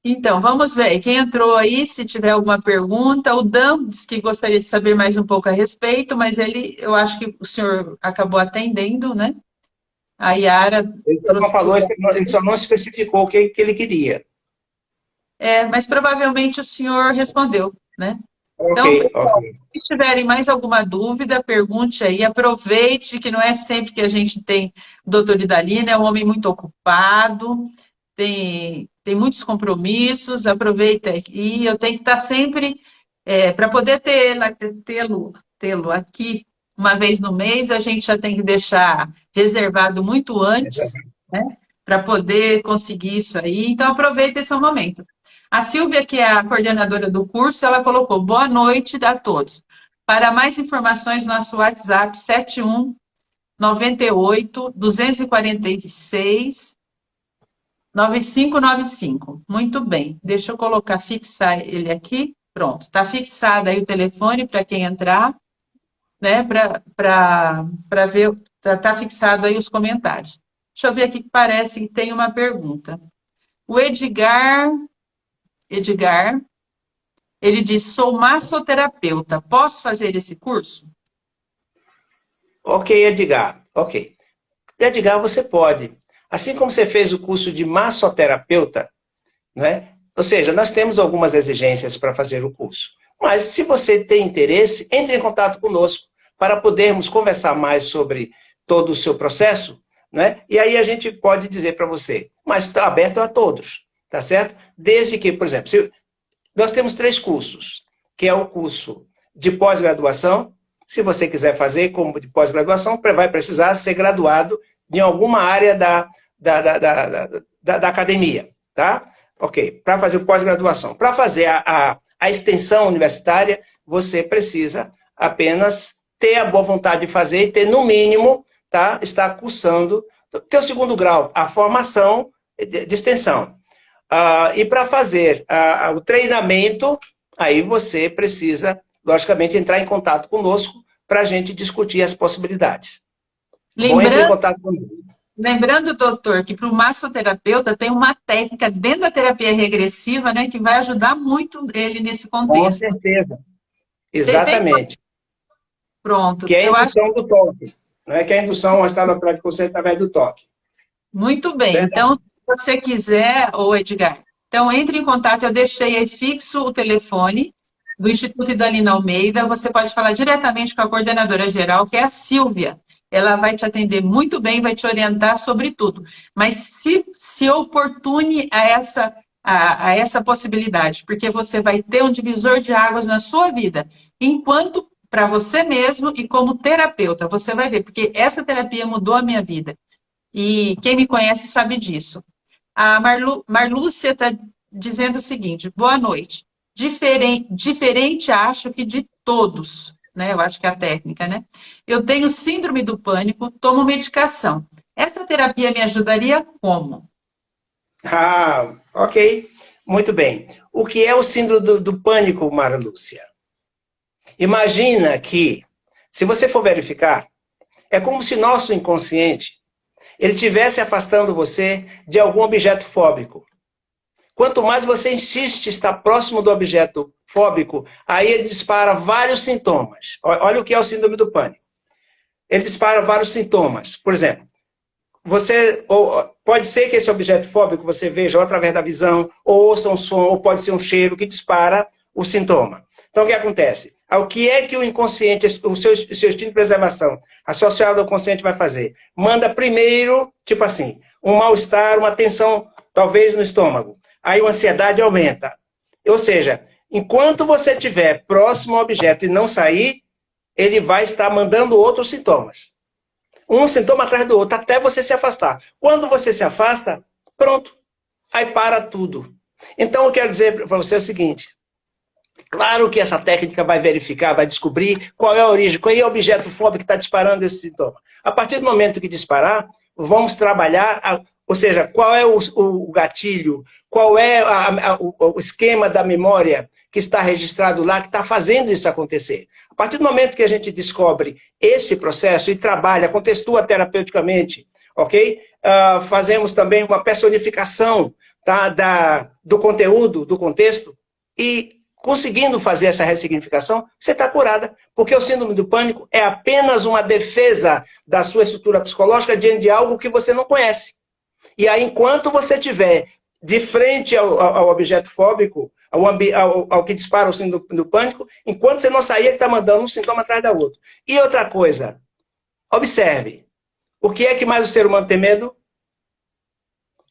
Então, vamos ver. Quem entrou aí, se tiver alguma pergunta, o Dan disse que gostaria de saber mais um pouco a respeito, mas eu acho que o senhor acabou atendendo, né? A Yara... Ele só não falou, ele só não especificou o que ele queria. Mas provavelmente o senhor respondeu, né? Ok. Se tiverem mais alguma dúvida, pergunte aí, aproveite que não é sempre que a gente tem o doutor Idalino, é um homem muito ocupado, tem muitos compromissos, aproveita e eu tenho que estar sempre, para poder tê-lo aqui uma vez no mês, a gente já tem que deixar reservado muito antes, né, para poder conseguir isso aí, então aproveita esse momento. A Silvia, que é a coordenadora do curso, ela colocou boa noite a todos. Para mais informações, nosso WhatsApp 71 98 246 9595. Muito bem. Deixa eu fixar ele aqui Pronto, está fixado aí o telefone para quem entrar, né? Para ver, tá fixado aí os comentários. Deixa eu ver aqui que parece que tem uma pergunta. O Edgar, ele diz: sou massoterapeuta, posso fazer esse curso? Ok, Edgar, ok. Edgar, você pode. Assim como você fez o curso de massoterapeuta, né? Ou seja, nós temos algumas exigências para fazer o curso. Mas se você tem interesse, entre em contato conosco para podermos conversar mais sobre todo o seu processo, né? E aí a gente pode dizer para você, mas está aberto a todos, tá certo? Desde que, por exemplo, nós temos 3 cursos, que é o curso de pós-graduação. Se você quiser fazer como de pós-graduação, vai precisar ser graduado em alguma área da academia, tá? Ok, para fazer o pós-graduação. Para fazer a extensão universitária, você precisa apenas ter a boa vontade de fazer e ter, no mínimo, tá, estar cursando, ter o 2º grau, a formação de extensão. E para fazer o treinamento, aí você precisa, logicamente, entrar em contato conosco para a gente discutir as possibilidades. Bom, entre em contato conosco. Lembrando, doutor, que para o massoterapeuta tem uma técnica dentro da terapia regressiva, né, que vai ajudar muito ele nesse contexto. Com certeza. Exatamente. Pronto. Que é a indução do toque. Né? Que é a indução ao estado de consciência através do toque. Muito bem. Verdade. Então, se você quiser, ô Edgar, então entre em contato, eu deixei aí fixo o telefone do Instituto Idalina Almeida, você pode falar diretamente com a coordenadora geral, que é a Silvia. Ela vai te atender muito bem, vai te orientar sobre tudo. Mas se oportune a essa possibilidade, porque você vai ter um divisor de águas na sua vida, enquanto para você mesmo e como terapeuta, você vai ver, porque essa terapia mudou a minha vida. E quem me conhece sabe disso. A Marlúcia está dizendo o seguinte: boa noite. Diferente acho que de todos, né? Eu acho que é a técnica, né? Eu tenho síndrome do pânico, tomo medicação. Essa terapia me ajudaria como? Ok. Muito bem. O que é o síndrome do pânico, Mara Lúcia? Imagina que, se você for verificar, é como se nosso inconsciente ele estivesse afastando você de algum objeto fóbico. Quanto mais você insiste em estar próximo do objeto fóbico, aí ele dispara vários sintomas. Olha o que é o síndrome do pânico. Ele dispara vários sintomas. Por exemplo, pode ser que esse objeto fóbico você veja ou através da visão, ou ouça um som, ou pode ser um cheiro que dispara o sintoma. Então, o que acontece? O que é que o inconsciente, o seu instinto de preservação, associado ao consciente, vai fazer? Manda primeiro, tipo assim, um mal-estar, uma tensão, talvez no estômago. Aí a ansiedade aumenta. Ou seja, enquanto você estiver próximo ao objeto e não sair, ele vai estar mandando outros sintomas. Um sintoma atrás do outro, até você se afastar. Quando você se afasta, pronto. Aí para tudo. Então, eu quero dizer para você o seguinte. Claro que essa técnica vai verificar, vai descobrir qual é a origem, qual é o objeto fóbico que está disparando esse sintoma. A partir do momento que disparar, vamos trabalhar, ou seja, qual é o gatilho, qual é o esquema da memória que está registrado lá, que está fazendo isso acontecer. A partir do momento que a gente descobre este processo e trabalha, contextua terapeuticamente, ok? Fazemos também uma personificação, tá, do conteúdo, do contexto, e conseguindo fazer essa ressignificação, você está curada. Porque o síndrome do pânico é apenas uma defesa da sua estrutura psicológica diante de algo que você não conhece. E aí, enquanto você estiver de frente ao objeto fóbico, ao que dispara o síndrome do pânico, enquanto você não sair, ele está mandando um sintoma atrás da outra. E outra coisa, observe, o que é que mais o ser humano tem medo?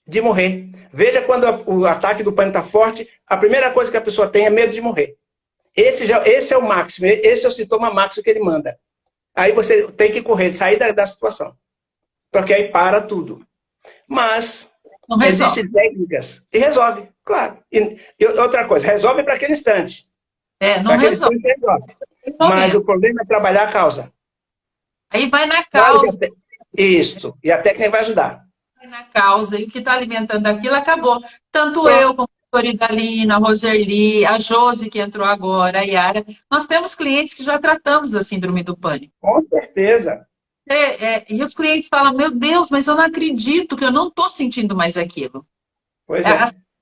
De morrer. Veja quando o ataque do pânico está forte, a primeira coisa que a pessoa tem é medo de morrer. Esse é o máximo, esse é o sintoma máximo que ele manda. Aí você tem que correr, sair da situação. Porque aí para tudo. Mas existem técnicas e resolve, claro. E outra coisa, resolve para aquele instante. Não resolve. Instante, resolve. Mas o problema é trabalhar a causa. Aí vai na causa. Claro e a técnica vai ajudar. Na causa, e o que está alimentando aquilo acabou. Tanto Pronto. eu como Floridalina, a Roserli, a Josi, que entrou agora, a Yara. Nós temos clientes que já tratamos a síndrome do pânico. Com certeza. E os clientes falam, meu Deus, mas eu não acredito que eu não estou sentindo mais aquilo. Pois é.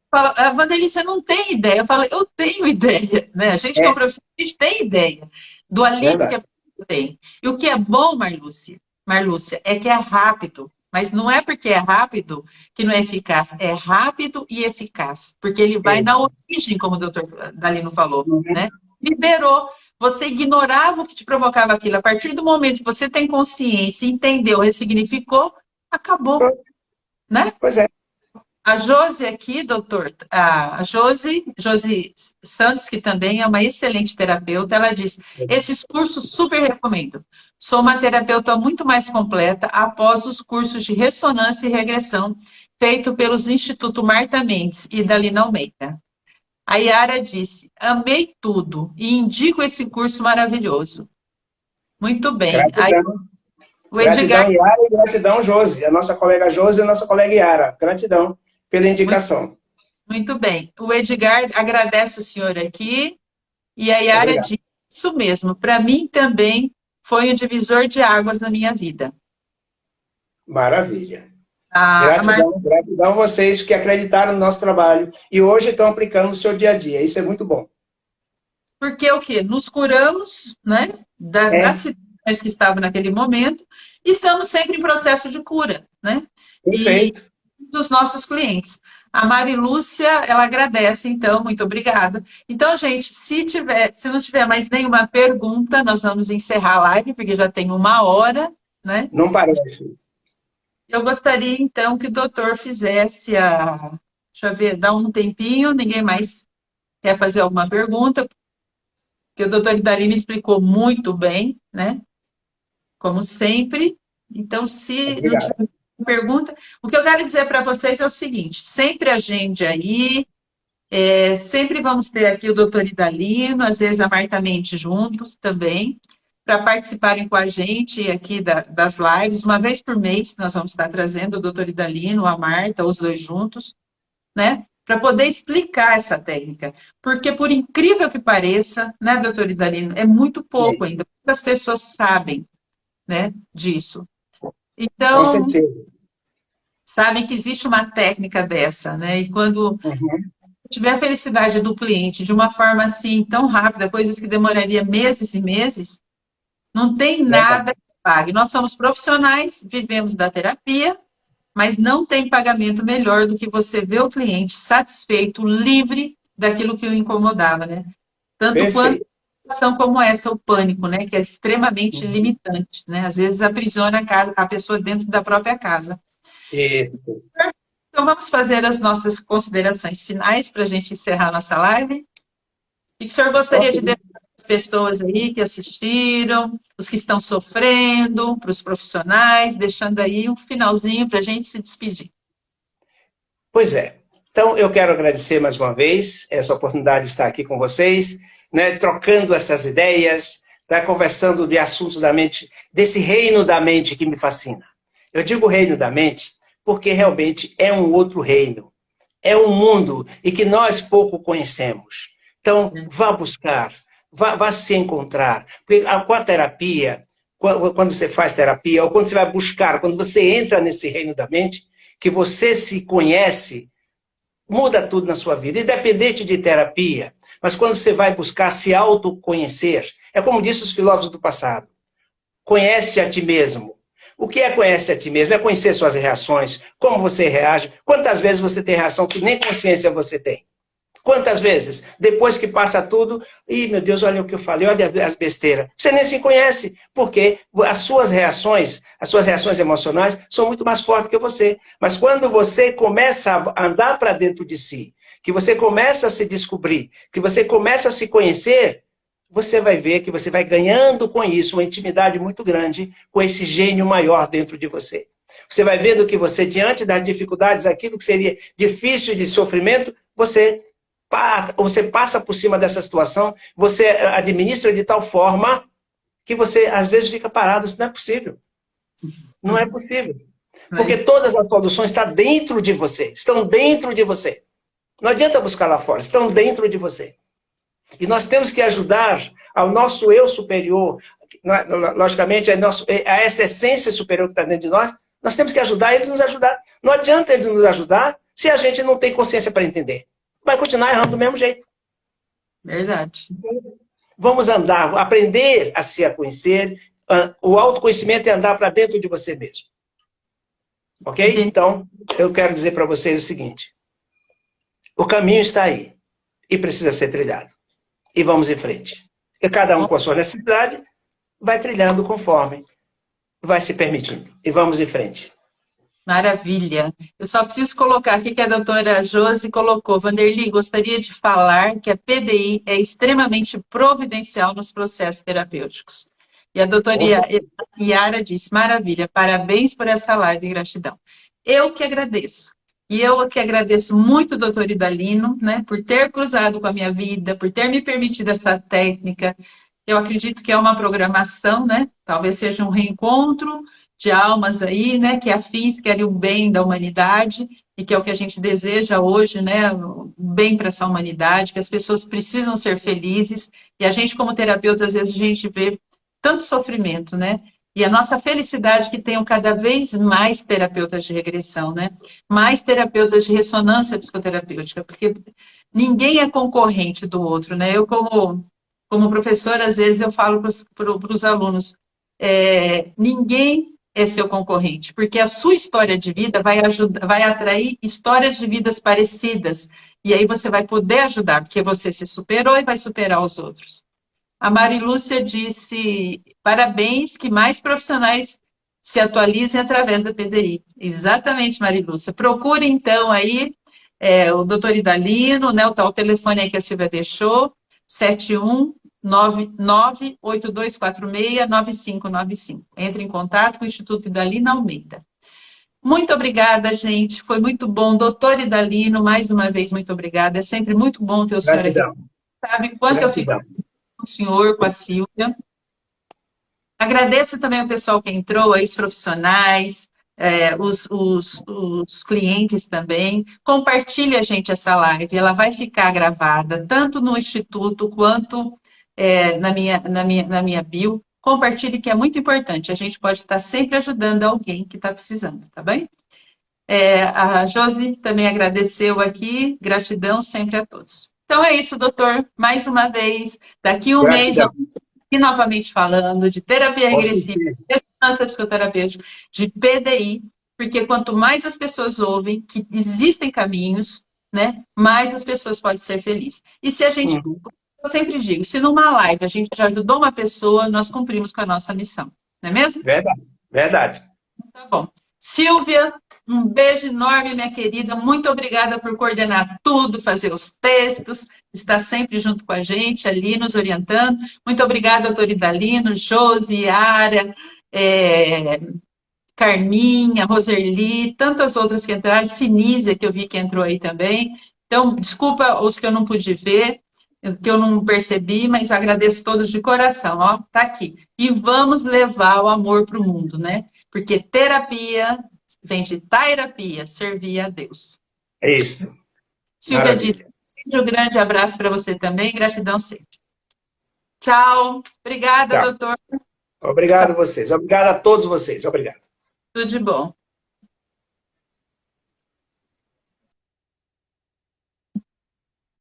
Fala, Vanderlei, você não tem ideia. Eu falo, eu tenho ideia. Né? A gente que é um profissional, a gente tem ideia do alívio que a pessoa tem. E o que é bom, Marlúcia, é que é rápido. Mas não é porque é rápido que não é eficaz. É rápido e eficaz. Porque ele vai na origem, como o doutor Dalino falou. Né? Liberou. Você ignorava o que te provocava aquilo. A partir do momento que você tem consciência, entendeu, ressignificou, acabou. Né? Pois é. A Josi aqui, doutor, a Josi Santos, que também é uma excelente terapeuta, ela diz, esses cursos super recomendo. Sou uma terapeuta muito mais completa após os cursos de ressonância e regressão feito pelos Instituto Marta Mendes e Dalina Almeida. A Yara disse, amei tudo e indico esse curso maravilhoso. Muito bem. Gratidão. Aí, gratidão, Yara, e gratidão, Josi. A nossa colega Josi e a nossa colega Yara. Gratidão pela indicação. Muito bem. O Edgar agradece o senhor aqui e a Yara diz, isso mesmo, para mim também foi um divisor de águas na minha vida. Maravilha. Gratidão a vocês que acreditaram no nosso trabalho e hoje estão aplicando no seu dia a dia. Isso é muito bom. Porque o quê? Nos curamos, né, das situações que estavam naquele momento e estamos sempre em processo de cura, né? Perfeito. E dos nossos clientes. A Mari Lúcia, ela agradece, então, muito obrigada. Então, gente, se não tiver mais nenhuma pergunta, nós vamos encerrar a live, porque já tem 1 hora, né? Não parece. Eu gostaria, então, que o doutor fizesse deixa eu ver, dá um tempinho, ninguém mais quer fazer alguma pergunta, porque o doutor Idari me explicou muito bem, né? Como sempre. Então, se não tiver pergunta, o que eu quero dizer para vocês é o seguinte, sempre agende aí, sempre vamos ter aqui o doutor Idalino, às vezes a Marta Mendes juntos também, para participarem com a gente aqui das lives. 1 vez por mês nós vamos estar trazendo o doutor Idalino, a Marta, os dois juntos, né? Para poder explicar essa técnica. Porque, por incrível que pareça, né, doutor Idalino, é muito pouco ainda, poucas pessoas sabem, né, disso. Então, com certeza. Sabem que existe uma técnica dessa, né? E quando tiver a felicidade do cliente de uma forma assim tão rápida, coisas que demoraria meses e meses, não tem nada que pague. Nós somos profissionais, vivemos da terapia, mas não tem pagamento melhor do que você ver o cliente satisfeito, livre daquilo que o incomodava, né? Tanto quanto uma situação como essa, o pânico, né? Que é extremamente limitante, né? Às vezes aprisiona a pessoa dentro da própria casa. Isso. Então, vamos fazer as nossas considerações finais para a gente encerrar nossa live. O que o senhor gostaria de deixar para as pessoas aí que assistiram, os que estão sofrendo, para os profissionais, deixando aí um finalzinho para a gente se despedir. Pois é. Então, eu quero agradecer mais uma vez essa oportunidade de estar aqui com vocês, né, trocando essas ideias, tá, conversando de assuntos da mente, desse reino da mente que me fascina. Eu digo reino da mente porque realmente é um outro reino. É um mundo e que nós pouco conhecemos. Então, vá buscar, vá se encontrar. Porque com a terapia, quando você faz terapia, ou quando você vai buscar, quando você entra nesse reino da mente, que você se conhece, muda tudo na sua vida, independente de terapia. Mas quando você vai buscar se autoconhecer, é como disse os filósofos do passado, conhece a ti mesmo. O que é conhece a ti mesmo? É conhecer suas reações, como você reage, quantas vezes você tem reação que nem consciência você tem. Quantas vezes? Depois que passa tudo, ih, meu Deus, olha o que eu falei, olha as besteiras. Você nem se conhece, porque as suas reações emocionais são muito mais fortes que você. Mas quando você começa a andar para dentro de si, que você começa a se descobrir, que você começa a se conhecer, você vai ver que você vai ganhando com isso uma intimidade muito grande com esse gênio maior dentro de você. Você vai vendo que você, diante das dificuldades, aquilo que seria difícil de sofrimento, você passa por cima dessa situação, você administra de tal forma que você, às vezes, fica parado. Isso não é possível. Não é possível. Porque todas as soluções estão dentro de você. Estão dentro de você. Não adianta buscar lá fora, estão dentro de você. E nós temos que ajudar ao nosso eu superior, logicamente, a essa essência superior que está dentro de nós temos que ajudar eles a nos ajudar. Não adianta eles nos ajudar se a gente não tem consciência para entender. Vai continuar errando do mesmo jeito. Verdade. Vamos andar, aprender a se conhecer. O autoconhecimento é andar para dentro de você mesmo. Ok? Então, eu quero dizer para vocês o seguinte. O caminho está aí. E precisa ser trilhado. E vamos em frente. E cada um com a sua necessidade vai trilhando conforme vai se permitindo. E vamos em frente. Maravilha. Eu só preciso colocar aqui que a doutora Josi colocou. Vanderly, gostaria de falar que a PDI é extremamente providencial nos processos terapêuticos. E a doutora Yara disse, maravilha, parabéns por essa live, gratidão. Eu que agradeço. E eu que agradeço muito, doutor Idalino, né, por ter cruzado com a minha vida, por ter me permitido essa técnica. Eu acredito que é uma programação, né? Talvez seja um reencontro de almas aí, né? Que afins querem o bem da humanidade e que é o que a gente deseja hoje, né? O bem para essa humanidade, que as pessoas precisam ser felizes e a gente, como terapeuta, às vezes a gente vê tanto sofrimento, né? E a nossa felicidade que tenham cada vez mais terapeutas de regressão, né? Mais terapeutas de ressonância psicoterapêutica, porque ninguém é concorrente do outro, né? Eu, como professora, às vezes eu falo para os alunos, ninguém é seu concorrente, porque a sua história de vida vai atrair histórias de vidas parecidas, e aí você vai poder ajudar, porque você se superou e vai superar os outros. A Mari Lúcia disse, parabéns, que mais profissionais se atualizem através da PDI. Exatamente, Mari Lúcia. Procure, então, aí o doutor Idalino, né, o telefone aí que a Silvia deixou, 71982469595. Entre em contato com o Instituto Idalino Almeida. Muito obrigada, gente. Foi muito bom. Doutor Idalino, mais uma vez, muito obrigada. É sempre muito bom ter o senhor aqui. Sabe quanto eu fico com o senhor, com a Silvia. Agradeço também o pessoal que entrou, aí, os profissionais, os clientes também. Compartilhe, gente, essa live. Ela vai ficar gravada, tanto no Instituto quanto na minha bio. Compartilhe, que é muito importante. A gente pode estar sempre ajudando alguém que está precisando, tá bem? A Josi também agradeceu aqui. Gratidão sempre a todos. Então é isso, doutor. Mais uma vez, daqui um mês... E novamente falando de terapia regressiva, de ressonância psicoterapêutica, de PDI, porque quanto mais as pessoas ouvem que existem caminhos, né, mais as pessoas podem ser felizes. E se a gente, eu sempre digo, se numa live a gente já ajudou uma pessoa, nós cumprimos com a nossa missão, não é mesmo? Verdade, verdade. Tá bom. Silvia, um beijo enorme, minha querida. Muito obrigada por coordenar tudo, fazer os textos, estar sempre junto com a gente ali, nos orientando. Muito obrigada, doutor Idalino, Josi, Yara, Carminha, Roserli, tantas outras que entraram, Sinísia, que eu vi que entrou aí também. Então, desculpa os que eu não pude ver, que eu não percebi, mas agradeço todos de coração. Ó, tá aqui. E vamos levar o amor para o mundo, né? Porque terapia vem de terapia, servir a Deus. É isso. Silvia diz, um grande abraço para você também, gratidão sempre. Tchau. Obrigada, doutor. Obrigado a vocês. Obrigado a todos vocês. Obrigado. Tudo de bom.